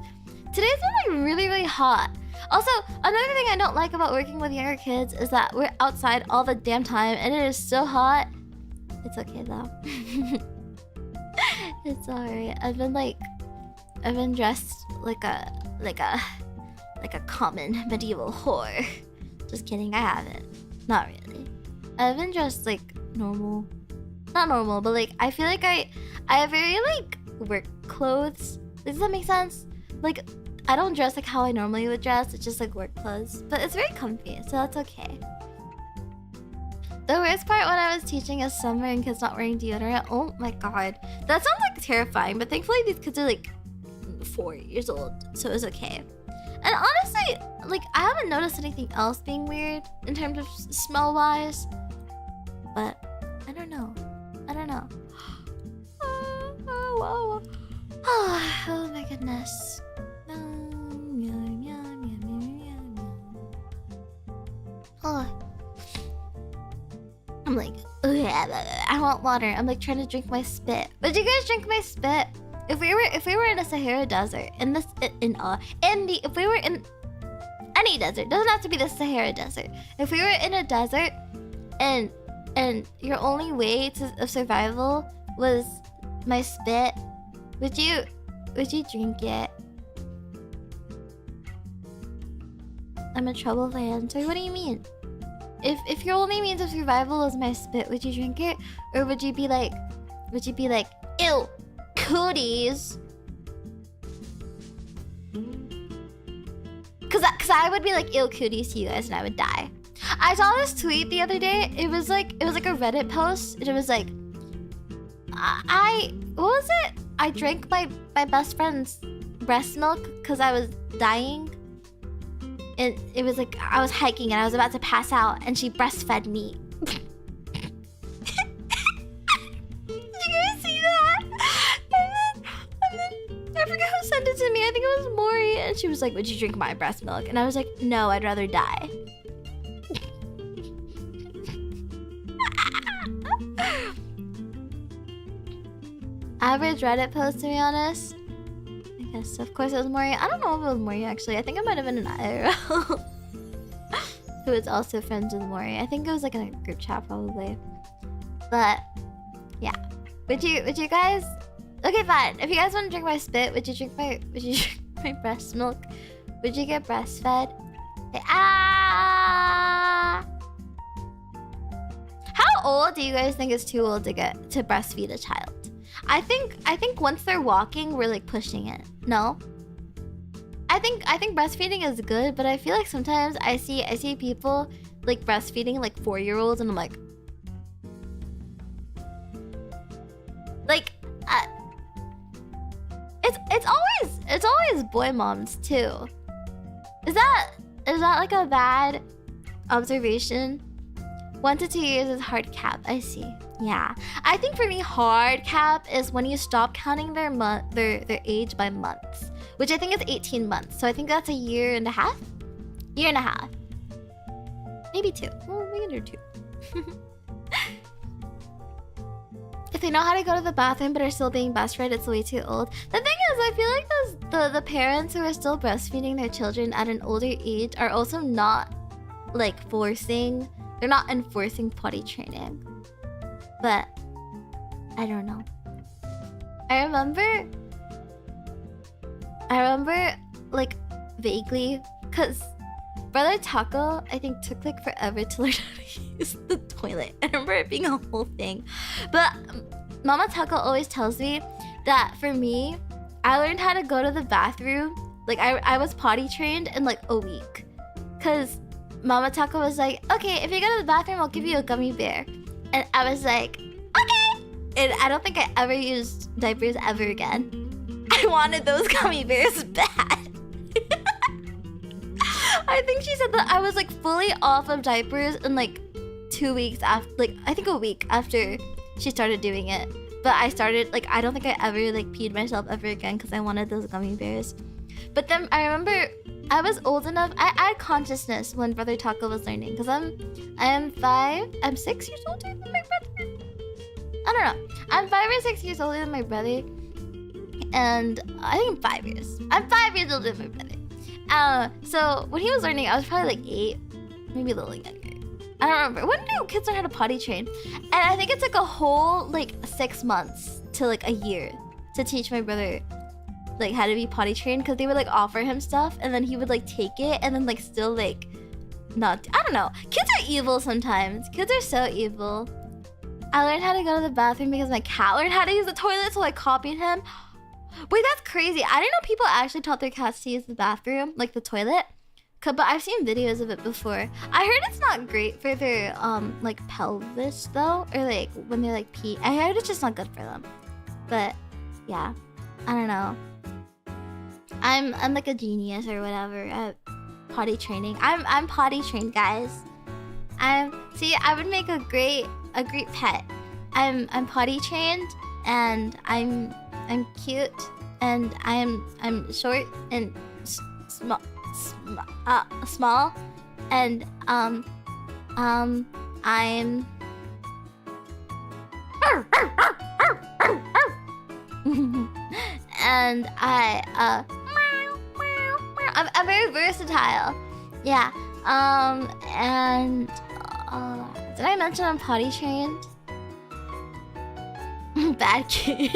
today's been like really, really hot. Also, another thing I don't like about working with younger kids is that we're outside all the damn time, and it is so hot. It's okay though. It's alright. I've been dressed like a common medieval whore. Just kidding, I haven't. Not really. I've been dressed like normal. Not normal, but like I feel like I have very like work clothes. Does that make sense? Like I don't dress like how I normally would dress. It's just like work clothes. But it's very comfy, so that's okay. The worst part when I was teaching is summer and kids not wearing deodorant. Oh my god. That sounds like terrifying, but thankfully these kids are like 4 years old, so it's okay. And honestly, like I haven't noticed anything else being weird in terms of smell-wise. But I don't know. Oh my goodness. Oh. I'm like, I want water. I'm like trying to drink my spit. Would you guys drink my spit? If we were in a Sahara desert, if we were in any desert, doesn't have to be the Sahara desert. If we were in a desert and your only way of survival was my spit, would you drink it? I'm in trouble if I answer. What do you mean? If your only means of survival is my spit, would you drink it? Or would you be like, ew, cooties? Cause I would be like ill cooties to you guys and I would die. I saw this tweet the other day. It was like a Reddit post and it was like what was it? I drank my best friend's breast milk because I was dying. It was like I was hiking and I was about to pass out and she breastfed me. Did you guys see that? And then I forgot who sent it to me. I think it was Maury. And she was like, would you drink my breast milk? And I was like, no, I'd rather die. Average Reddit post, to be honest. I guess, of course, it was Maury. I don't know if it was Maury, actually. I think it might have been an IRL. Who is also friends with Maury. I think it was like in a group chat, probably. But, yeah. Would you guys... Okay, fine. If you guys want to drink my spit, would you drink my breast milk? Would you get breastfed? Ah! How old do you guys think is too old to breastfeed a child? I think once they're walking, we're like pushing it. No? I think breastfeeding is good, but I feel like sometimes I see people like breastfeeding like 4-year-olds and I'm like it's always boy moms too. Is that like a bad observation? 1 to 2 years is hard cap. I see. Yeah, I think for me hard cap is when you stop counting their age by months, which I think is 18 months. So I think that's a year and a half, maybe 2. Well, we can do 2. If they know how to go to the bathroom but are still being breastfed, it's way too old. The thing is, I feel like the parents who are still breastfeeding their children at an older age are also not like they're not enforcing potty training. But I don't know. I remember like vaguely, cause Brother Taco I think took like forever to learn how to use the toilet. I remember it being a whole thing. But Mama Taco always tells me that for me, I learned how to go to the bathroom. Like I was potty trained in like a week. Cause Mama Taco was like, okay, if you go to the bathroom, I'll give you a gummy bear. And I was like, okay! And I don't think I ever used diapers ever again. I wanted those gummy bears bad. I think she said that I was like fully off of diapers in like 2 weeks after, like I think a week after she started doing it. But I started, like I don't think I ever like peed myself ever again because I wanted those gummy bears. But then I remember I was old enough. I had consciousness when Brother Taco was learning because I'm 6 years older than my brother. I don't know. I'm 5 or 6 years older than my brother, and I think I'm 5 years. I'm 5 years older than my brother. So when he was learning, I was probably like 8, maybe a little younger. I don't remember. When do kids learn how to potty train? And I think it took a whole like 6 months to like a year to teach my brother like how to be potty trained, because they would like offer him stuff and then he would like take it and then like still like not. I don't know. Kids are evil sometimes. Kids are so evil. I learned how to go to the bathroom because my cat learned how to use the toilet, so I copied him. Wait, that's crazy. I didn't know people actually taught their cats to use the bathroom, like the toilet. But I've seen videos of it before. I heard it's not great for their like pelvis though, or like when they like pee. I heard it's just not good for them. But yeah, I don't know. I'm like a genius or whatever at potty training. I'm potty trained, guys. I would make a great pet. I'm potty trained and I'm cute and I'm short and small and I'm and I'm very versatile. Yeah. And did I mention I'm potty trained? Bad kid.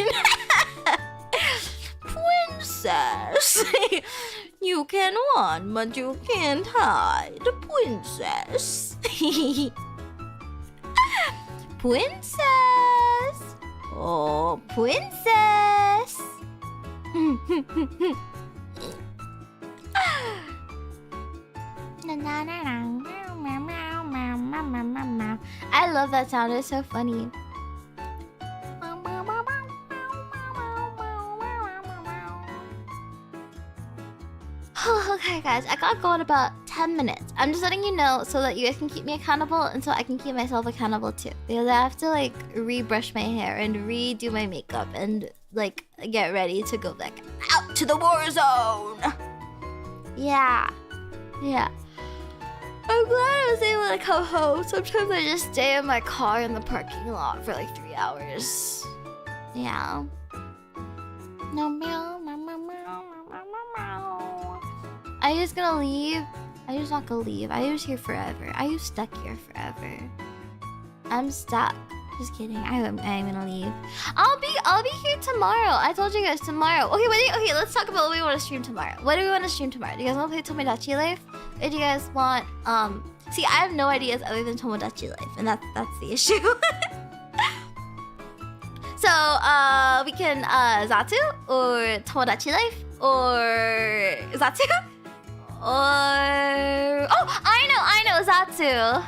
Princess. You can run, but you can't hide. Princess. Princess. Oh, princess. I love that sound. It's so funny. Okay, guys, I gotta go in about 10 minutes. I'm just letting you know so that you guys can keep me accountable and so I can keep myself accountable too. Because I have to like rebrush my hair and redo my makeup and like get ready to go back out to the war zone. Yeah. I'm glad I was able to come home. Sometimes I just stay in my car in the parking lot for like 3 hours. Yeah. No meow, meow, meow, meow, meow, meow. Are you just gonna leave? Are you just not gonna leave? Are you just here forever? Are you stuck here forever? I'm stuck. Just kidding. I am gonna leave. I'll be here tomorrow. I told you guys tomorrow. Okay, let's talk about what we want to stream tomorrow. What do we want to stream tomorrow? Do you guys want to play Tomodachi Life? Or do you guys want see, I have no ideas other than Tomodachi Life, and that's the issue. So we can Zatsu or Tomodachi Life or Zatsu or I know Zatsu.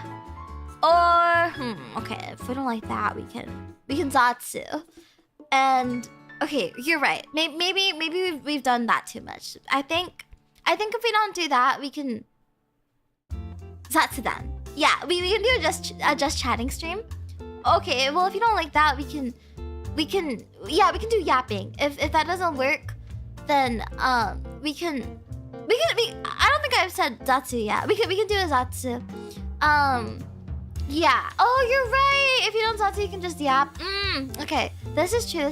Or okay, if we don't like that, we can Zatsu. And okay, you're right. Maybe we've done that too much. I think if we don't do that, we can Zatsu then. Yeah, we can do a just chatting stream. Okay, well if you don't like that, we can do yapping. If that doesn't work, then we can I don't think I've said Zatsu yet. We can do a Zatsu. Yeah. Oh, you're right. If you don't Zatsu, you can just yap. Okay. This is true.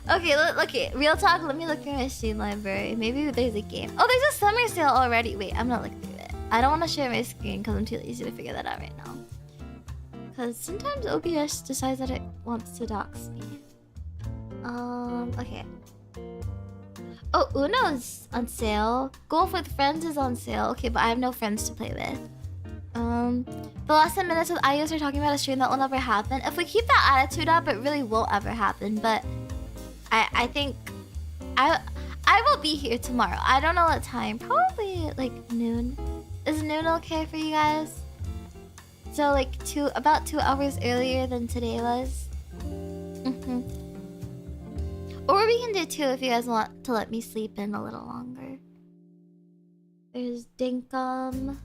Okay, real talk. Let me look through my Steam library. Maybe there's a game. Oh, there's a summer sale already. Wait, I'm not looking through it. I don't want to share my screen because I'm too lazy to figure that out right now. Because sometimes OBS decides that it wants to dox me. Okay. Oh, Uno's on sale. Golf with Friends is on sale. Okay, but I have no friends to play with. The last 10 minutes with IOs are talking about a stream that will never happen. If we keep that attitude up, it really won't ever happen. But I think I will be here tomorrow. I don't know what time. Probably like noon. Is noon okay for you guys? So like about 2 hours earlier than today was. Or we can do 2 if you guys want to let me sleep in a little longer. There's Dinkum.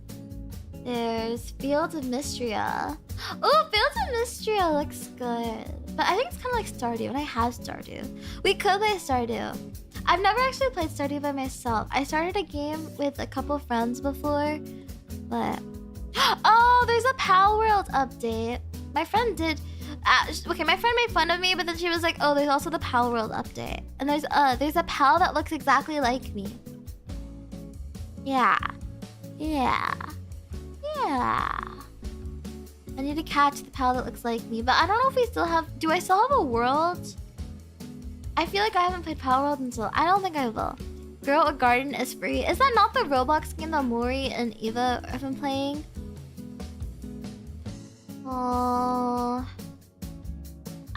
There's Fields of Mystria. Oh, Fields of Mystria looks good. But I think it's kind of like Stardew, and I have Stardew. We could play Stardew. I've never actually played Stardew by myself. I started a game with a couple friends before, but... Oh, there's a Pal World update. My friend did... okay, my friend made fun of me, but then she was like, oh, there's also the Pal World update. And there's a pal that looks exactly like me. Yeah. I need to catch the pal that looks like me, but I don't know if we still have... Do I still have a world? I feel like I haven't played Pal World until... I don't think I will. Grow a Garden is free. Is that not the Roblox game that Mori and Eva have been playing? Oh...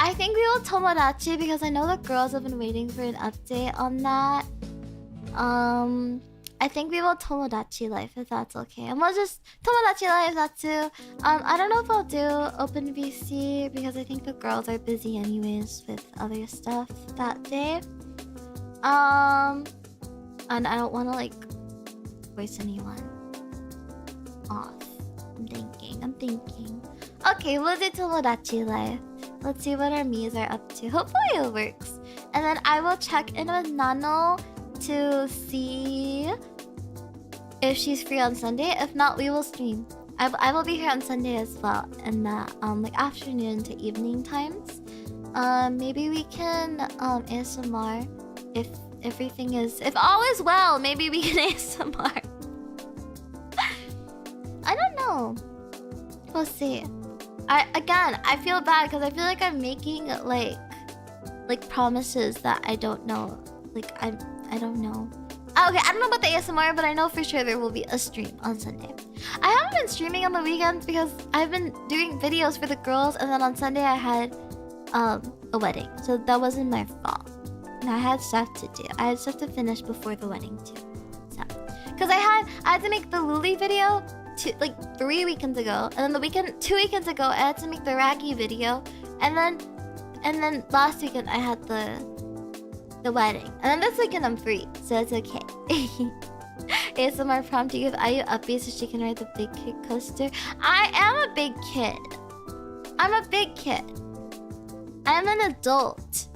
I think we will Tomodachi because I know the girls have been waiting for an update on that. I think we will Tomodachi Life if that's okay. And we'll just Tomodachi Life, that's too. I don't know if I'll do Open VC because I think the girls are busy anyways with other stuff that day. And I don't want to like voice anyone off. I'm thinking. Okay, we'll do Tomodachi Life. Let's see what our Miis are up to. Hopefully it works. And then I will check in with Nano to see if she's free on Sunday. If not, we will stream. I will be here on Sunday as well in the like afternoon to evening times. Maybe we can ASMR if everything is... If all is well, maybe we can ASMR. I don't know. We'll see. I feel bad because I feel like I'm making like promises that I don't know. Like I don't know. Okay, I don't know about the ASMR, but I know for sure there will be a stream on Sunday. I haven't been streaming on the weekends because I've been doing videos for the girls, and then on Sunday I had a wedding, so that wasn't my fault. I had stuff to do. I had stuff to finish before the wedding too. So, because I had to make the Luli video like 3 weekends ago, and then 2 weekends ago I had to make the Raggy video, and then last weekend I had the wedding, and then this weekend I'm free, so it's okay. ASMR prompt to give Ayu upbeat so she can ride the big kid coaster. I am a big kid. I'm a big kid. I'm an adult.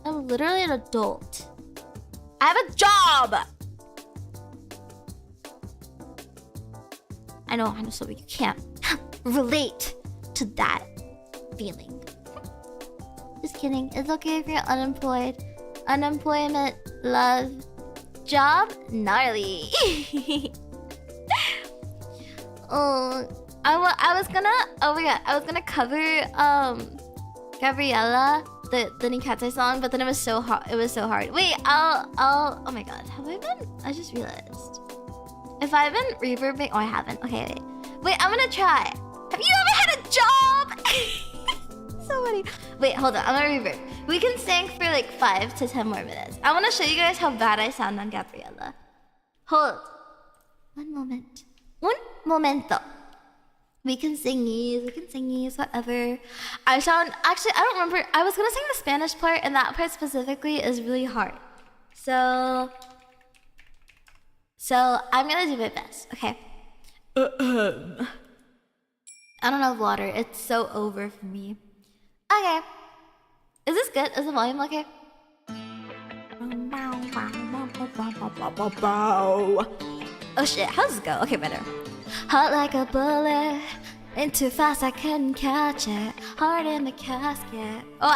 I'm literally an adult. I have a job. I know, so you can't relate to that feeling. Just kidding. It's okay if you're unemployed. Unemployment, love, job, gnarly. Oh, I was gonna. Oh my god, I was gonna cover Gabriella, the Nikata song, but then it was so hard. It was so hard. Wait, I'll. Oh my god, have I been? I just realized. If I've been reverbing, oh I haven't. Okay, wait, I'm gonna try. Have you ever had a job? So funny. Wait, hold on. I'm gonna reverb. We can sing for like 5 to 10 more minutes. I want to show you guys how bad I sound on Gabriella. Hold. One moment. Un momento. We can singies, whatever. I sound, actually, I don't remember. I was gonna sing the Spanish part, and that part specifically is really hard. So I'm gonna do my best, okay? I don't have water. It's so over for me. Okay. Is this good? Is the volume okay? Oh shit, how does this go? Okay, better. Hot like a bullet, ain't too fast, I couldn't catch it. Heart in the casket. Oh,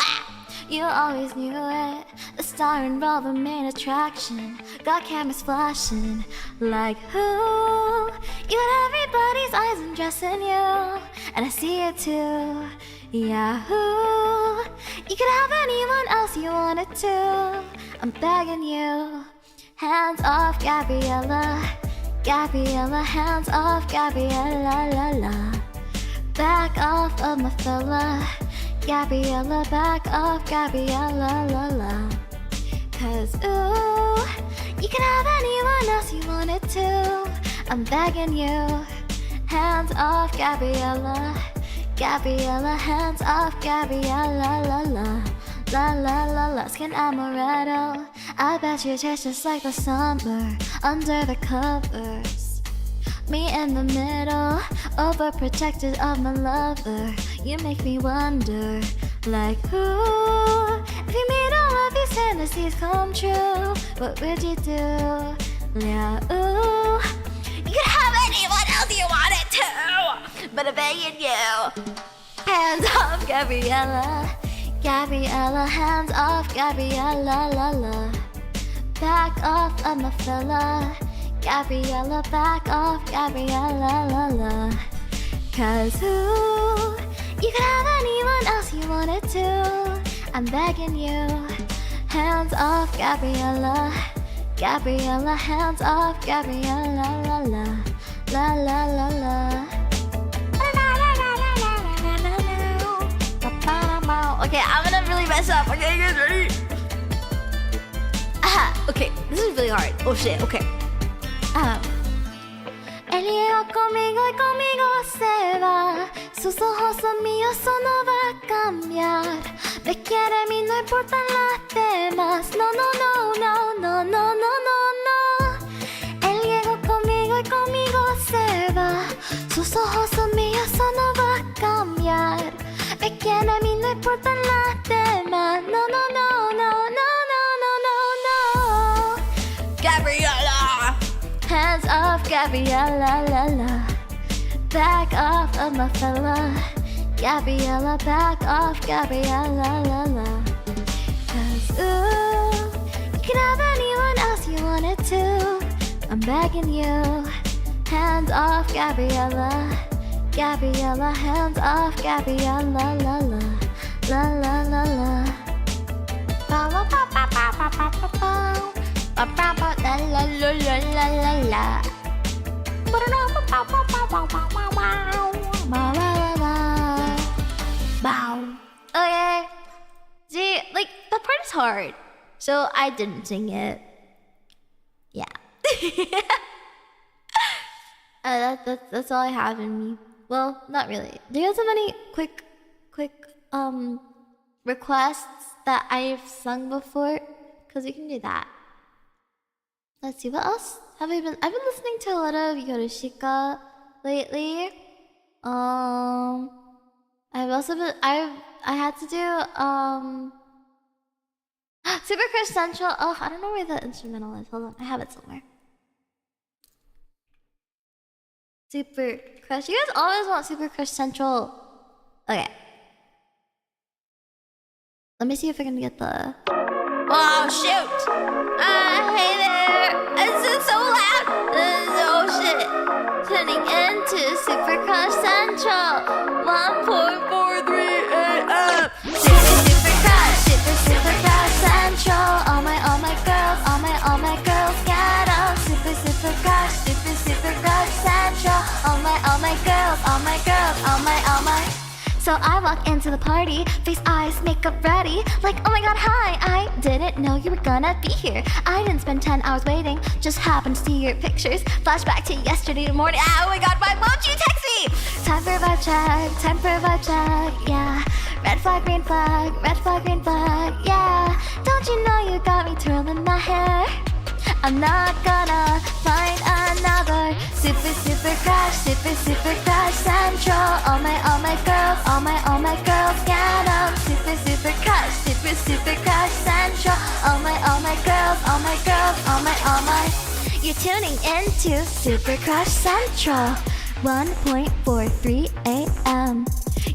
you always knew it. The star involved the main attraction. Got cameras flashing like who? You got everybody's eyes undressing you, and I see it too. Yahoo! You could have anyone else you wanted to. I'm begging you. Hands off, Gabriella. Gabriella, hands off, Gabriella, la la. Back off of my fella. Gabriella, back off, Gabriella, la la. Cause ooh, you could have anyone else you wanted to. I'm begging you. Hands off, Gabriella. Gabriella, hands off, Gabriella, la la. La la la la, skin amaretto. I bet you taste just like the summer under the covers. Me in the middle, overprotected of my lover. You make me wonder, like who? If you made all of these fantasies come true, what would you do? Yeah, ooh. You could have anyone else you wanted to, but I'm begging you. Hands off, Gabriella. Gabriella, hands off, Gabriella, la la. Back off of my fella. Gabriella, back off, Gabriella, la la. Cause who? You could have anyone else you wanted to. I'm begging you. Hands off, Gabriella. Gabriella, hands off, Gabriella, la la. La la la la. Okay, I'm gonna really mess up. Okay, you guys ready? Okay, this is really hard. Oh shit, okay. Él llegó conmigo y conmigo se va. Sus ojos son míos, eso no va a cambiar. Me quiere a mí, no importan las demás. No, no, no, no, no, no, no, no, no. Él llegó conmigo y conmigo se va. Sus ojos son míos, eso no va a cambiar. Me quiere a mí, no importan las demás. No, no, no, no, no, no, no, no, no. Gabriella! Hands off, Gabriella, la la. Back off of my fella. Gabriella, back off, Gabriella, la la. Cause ooh, you could have anyone else you wanted to. I'm begging you. Hands off, Gabriella. Gabriella, hands off, Gabriella, la la. La la la la. Ba ba ba ba ba ba ba ba ba. Ba ba ba la la la la la la la. Ba ba ba ba ba ba ba ba ba ba ba ba. Bow. Okay. See. hard. So I didn't sing it. Yeah. That's all I have in me. Well, not really. Do you guys have any quick requests that I've sung before? Because we can do that. Let's see, what else have I been? I've been listening to a lot of Yorushika lately. I've also been I had to do Super Crush Central. Oh, I don't know where the instrumental is. Hold on, I have it somewhere. Super Crush. You guys always want Super Crush Central. Okay. Let me see if I can get the. Oh shoot! Hey there! It's so loud! Oh shit! Tuning into Super Crush Central 1.43 AM. Super Crush, Super Crush Central. All my girls, all my girls get up. Super Crush, Super Crush Central. All my girls, all my girls, all my. So I walk into the party, face, eyes, makeup ready. Like, oh my god, hi, I didn't know you were gonna be here. I didn't spend 10 hours waiting, just happened to see your pictures. Flashback to yesterday morning, oh my god, why won't you text me? Time for a vibe check, yeah. Red flag, green flag, yeah. Don't you know you got me twirling my hair? I'm not gonna find another Super Crush, Super Crush Central. All my girls, all my girls get up. Super Crush, Super Crush Central. All my girls, all my girls, all my. You're tuning into Super Crush Central 1.43 AM.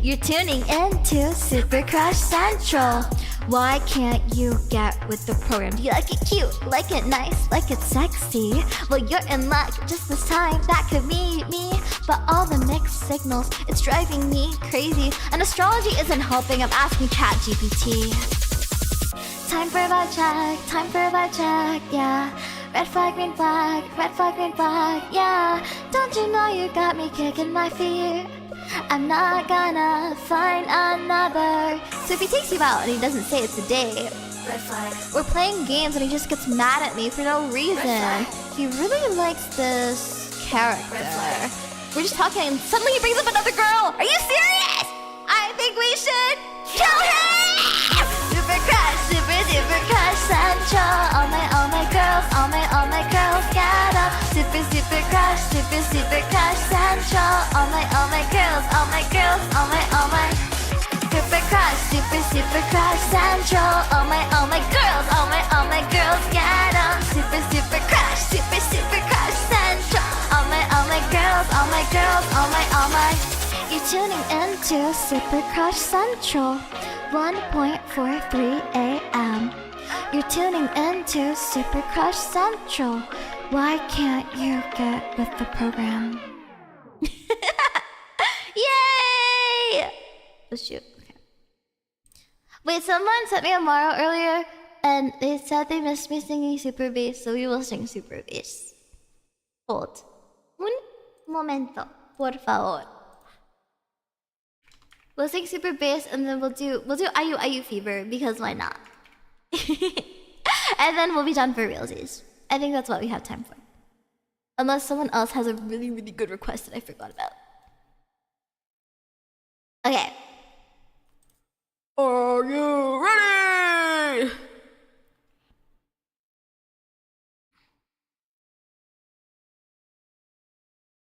You're tuning into Super Crush Central. Why can't you get with the program? Do you like it cute? Like it nice? Like it sexy? Well, you're in luck. Just this time, that could be me. But all the mixed signals, it's driving me crazy. And astrology isn't helping. I'm asking ChatGPT. Time for a vibe check, yeah. Red flag, green flag, yeah. Don't you know you got me kicking my feet? I'm not gonna find another. So if he takes you out and he doesn't say it's a date, red flag. We're playing games and he just gets mad at me for no reason. He really likes this character. We're just talking and suddenly he brings up another girl. Are you serious? I think we should kill him! Super Crush Central. All my girls, all my girls get up. Super Crush Central. All my girls, all my girls, all my. Super Crush Central. All my girls, all my girls get up. Super Crush Central. All my girls, all my girls, all my. You're tuning into Super Crush Central 1.43 AM. You're tuning into Super Crush Central. Why can't you get with the program? Yay! Oh shoot. Okay. Wait, someone sent me a Maro earlier and they said they missed me singing super bass, so we will sing super bass. Hold. Un momento, por favor. We'll sing super bass and then we'll do IU fever because why not? And then we'll be done for realsies. I think that's what we have time for. Unless someone else has a really, really good request that I forgot about. Okay. Are you ready?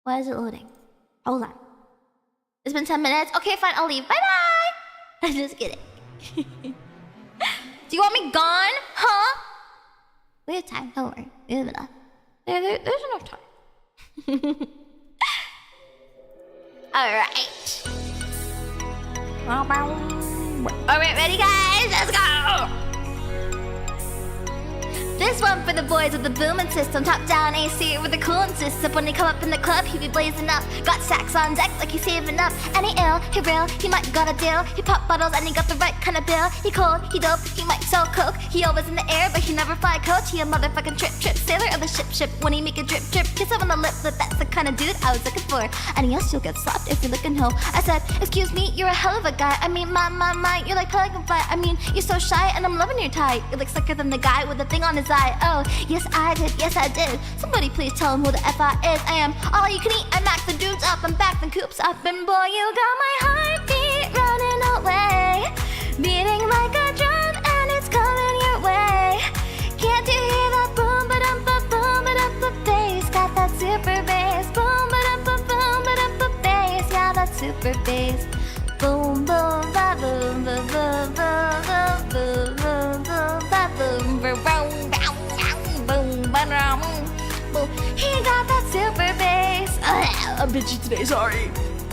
Why is it loading? Hold on. It's been 10 minutes. Okay, fine, I'll leave. Bye-bye! I'm just kidding. Do you want me gone? Huh? We have time, don't worry. We have enough. There's enough time. Alright. Alright, ready guys? Let's go! This one for the boys with the booming system. Top down AC with the cooling system. When they come up in the club, he be blazing up. Got stacks on deck like he's saving up. And he ill, he real, he might got a deal. He pop bottles and he got the right kind of bill. He cold, he dope, he might sell coke. He always in the air, but he never fly coach. He a motherfucking trip sailor of the ship. When he make a drip, kiss him on the lip, that's the kind of dude I was looking for. And yes, you'll get slapped if you're looking hoe. I said, excuse me, you're a hell of a guy. I mean, my, you're like pelican fly. I mean, you're so shy and I'm loving your tie. You look slicker than the guy with the thing on his eye. Oh, yes I did. Somebody please tell him who the F I is. I am all you can eat, I max the dudes up, I'm back, the coops up. And boy, you got my heartbeat running away, beating like a drum and it's coming your way. Can't you hear that boom ba bass? Got that super bass. Boom ba bass. Yeah, that super bass. Boom boom ba boom ba boom ba boom boom boom ba boom ba boom boom ba boom. He got that super bass. I'm bitchy today, sorry.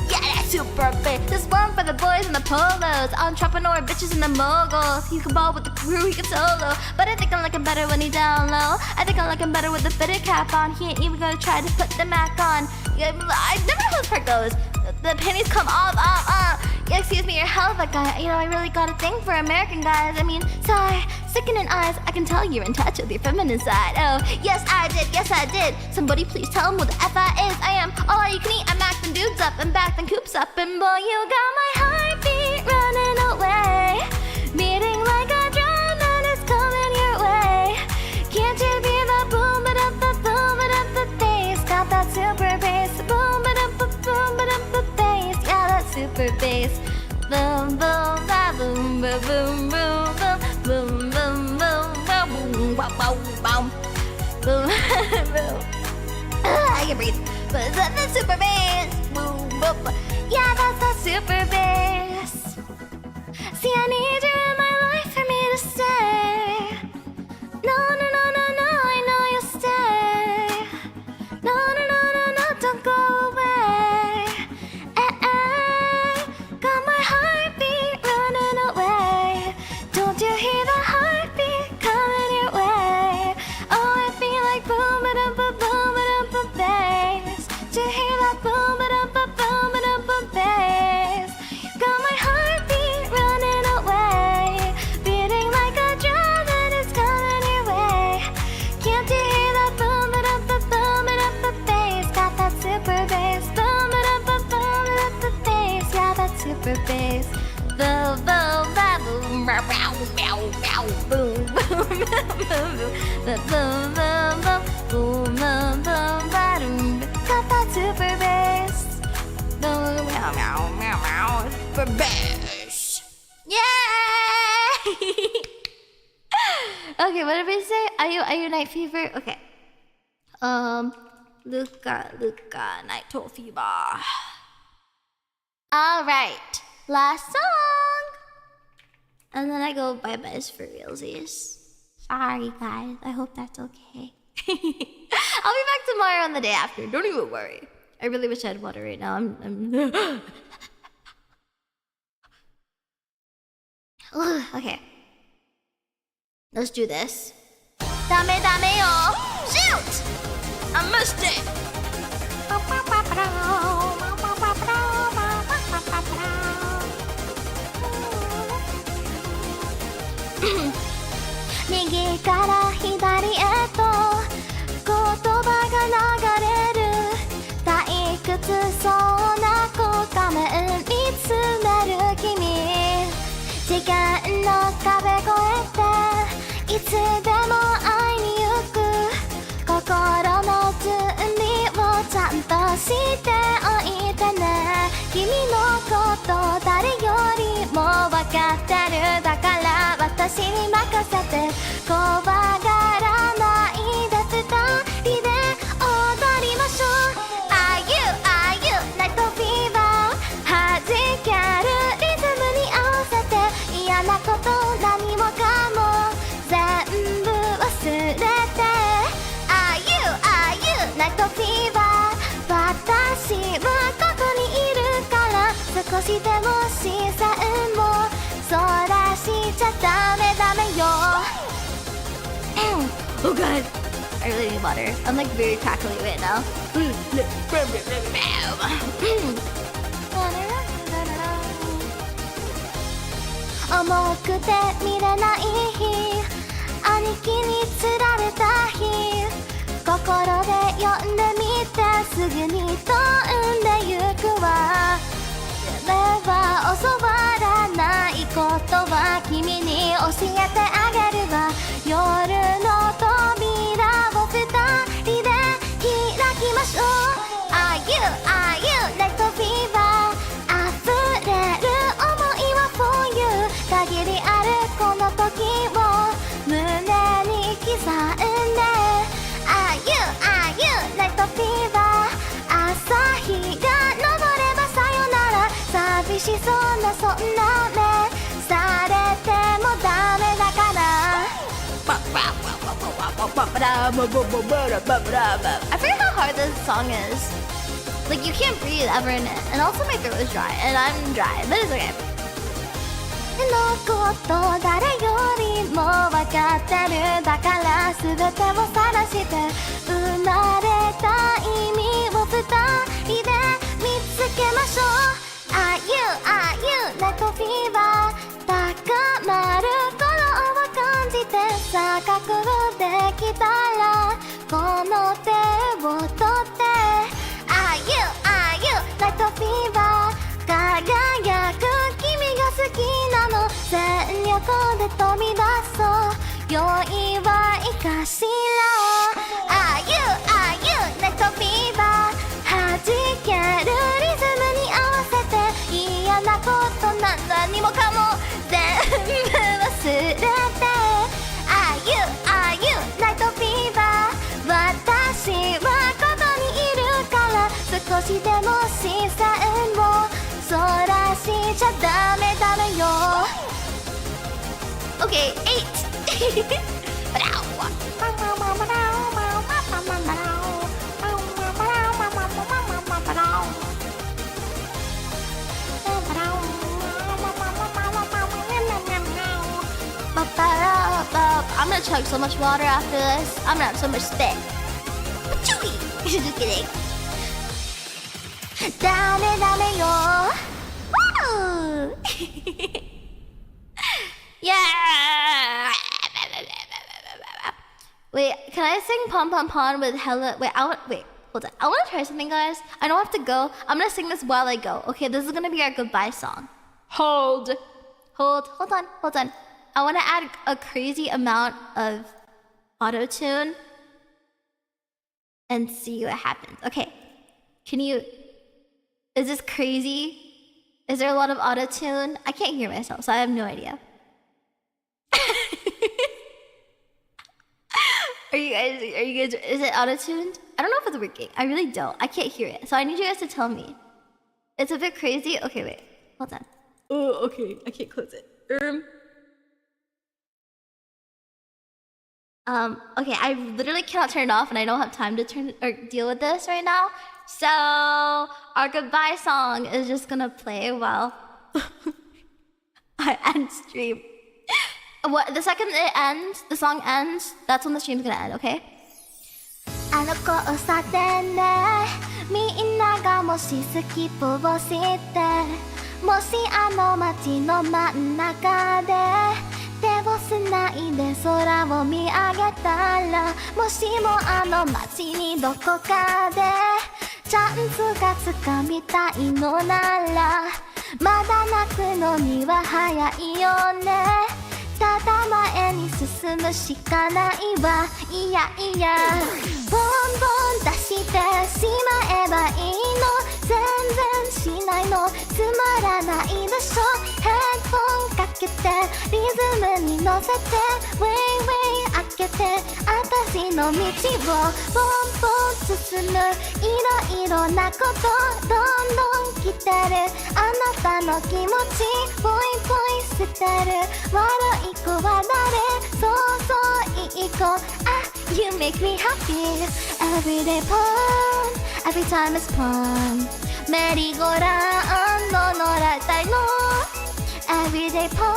Yeah, that super bass. This one for the boys in the polos, entrepreneur bitches and the moguls. He can ball with the crew, he can solo. But I think I like him better when he down low. I think I like him better with the fitted cap on. He ain't even gonna try to put the Mac on. I never know how this part goes. The pennies come off. Yeah, excuse me, you're a hell of a guy. You know, I really got a thing for American guys. I mean, sigh, sickening eyes. I can tell you're in touch with your feminine side. Oh, yes I did. Somebody please tell him what the F I is. I am all you can eat. I'm maxing dudes up and back and coops up. And boy, you got my heartbeat running away, beating like a drum and it's coming your way. Can't you be the boom ba bass? Got that super bass. Boom ba bass. Yeah, that super bass. Boom boom ba boom ba boom boom boom boom boom boom boom boom boom. I can breathe. But that's the super bass. Boom boom. Yeah, that's the super bass. See, I need you in my life for me to stay. No, I know you'll stay. No, don't go away. Got my heartbeat running away. Don't you hear the heartbeat coming your way? Oh, I feel like boom ba bass. Do you hear that boom ba bass? Got my heartbeat running away, beating like a drum and it's coming your way. Can't you hear that boom ba bass? Got that super bass. Boom ba bass. Yeah, that super bass. Boom boom ba boom bow bow bow boom boom boom boom boom boom ba doom. Got that super bass. Boom meow meow meow meow. Super bass. Yay! Okay, what did we say? Are you night fever? Okay. Luca, night fever. All right, last song, and then I go bye-byes for realsies. Sorry, guys. I hope that's okay. I'll be back tomorrow and the day after. Don't even worry. I really wish I had water right now. I'm... Okay. Let's do this. Dame yo! Shoot! I missed it!右から左へと言葉が流れる退屈そうな画面見つめる君時間の壁越えていつでも会いに行く心の準備をちゃんとしておいてね君のこと誰よりも分かってるだから私に任せて怖がらないで二人で踊りましょう Are you Night Fever 弾けるリズムに合わせて嫌なこと I really need water. I'm like very crackly right now. 重くて見れない日、兄貴に釣られた日、心で呼んでみてすぐに飛んでゆくわ。夢は教わらないことは君に教えてあげるわ。夜の扉を二人で開きましょう。 Are you, are you, night fever 溢れる想いは for you 限りあるこの時を胸に刻んで Are you, are you, night fever 朝日が昇ればさよなら寂しそうなそんな目されてもダメだから I forget how hard this song is. Like you can't breathe ever in it. And also my throat is dry. And I'm dry. But it's okay. のこと誰よりも分かってるだから全てを晒して生まれた意味を二人で見つけましょう Are you, are you, night fever 高まる頃を感じてさあ覚悟できたらこの手を取って Are you, are you, night fever 輝く君が好きなの全力で飛び出そう酔いは生かしら Are you, are you, night fever 弾けるリズムに合わせて嫌なこと何もかも全部忘れて Are you, are you, night fever 私はここにいるから少しでも視線をそらしちゃダメダメよ Okay, 8 I'm gonna chug so much water after this. I'm gonna have so much spit. Just kidding. ダメダメよ Woo! Yeah! Wait, can I sing Pom Pom Pom with hella... Wait, hold on. I want to try something, guys. I don't have to go. I'm gonna sing this while I go. Okay, this is gonna be our goodbye song. Hold on. I want to add a crazy amount of auto-tune and see what happens. Okay, can you... Is this crazy? Is there a lot of auto-tune? I can't hear myself, so I have no idea. Are you guys, is it auto-tuned? I don't know if it's working. I really don't. I can't hear it. So I need you guys to tell me. It's a bit crazy. Okay, wait. Hold on. Oh, okay. I can't close it. Okay, I literally cannot turn it off and I don't have time to deal with this right now. So our goodbye song is just gonna play while I end stream. What, the second it ends, the song ends, that's when the stream's gonna end, okay? あの交差点でみんながもしスキップをしてもしあの街の真ん中で手をつないで空を見上げたらもしもあの街にどこかでチャンスがつかみたいのならまだ泣くのには早いよねただ前に進むしかないわいやいやボンボン出してしまえばいいの全然しないのつまらないでしょヘッドフォンかけてリズムに乗せてウェイウェイ開けて私の道をボンボン進むいろいろなことどんどん来てるあなたの気持ちポイポイ捨てる悪い子は誰そうそういい子あ You make me happy Every day pon Every time it's pon メリーゴランド乗られたいの Every day pon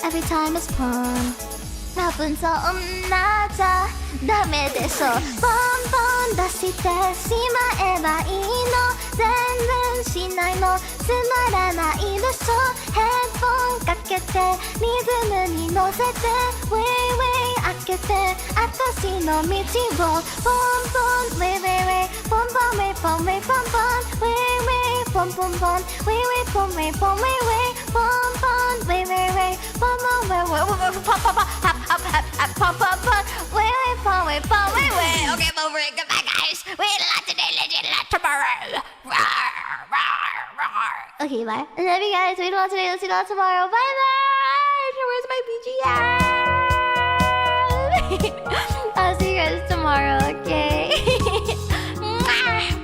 Every time it's pon 多分そんなじゃダメでしょ。ポンポン出してしまえばいいの。全然しないのつまらないでしょ。ヘッドホンかけてリズムに乗せてウェイウェイ開けて私の道をポンポンウェイウェイウェイポンポンウェイポンウェイポンポンウェイウェイポンポンポンウェイウェイポンウェイポンウェイウェイポンポンウェイウェイウェイポンポンウェイウェイポンポンポンポンポンポンウェイウェイポンウェイポンウェイウェイ Okay, I'm over it. Goodbye, guys. We love today, legend, love tomorrow. Okay, bye. I love you guys. We love today, let's see you tomorrow. Bye bye. Where's my BGM? I'll see you guys tomorrow, okay?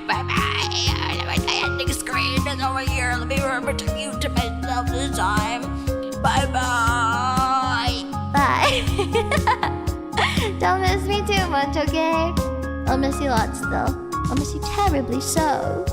Bye bye. My ending screen is over here. Let me remember to mute myself this time. Bye bye. Bye. Don't miss me too much, okay? I'll miss you lots though. I'll miss you terribly so.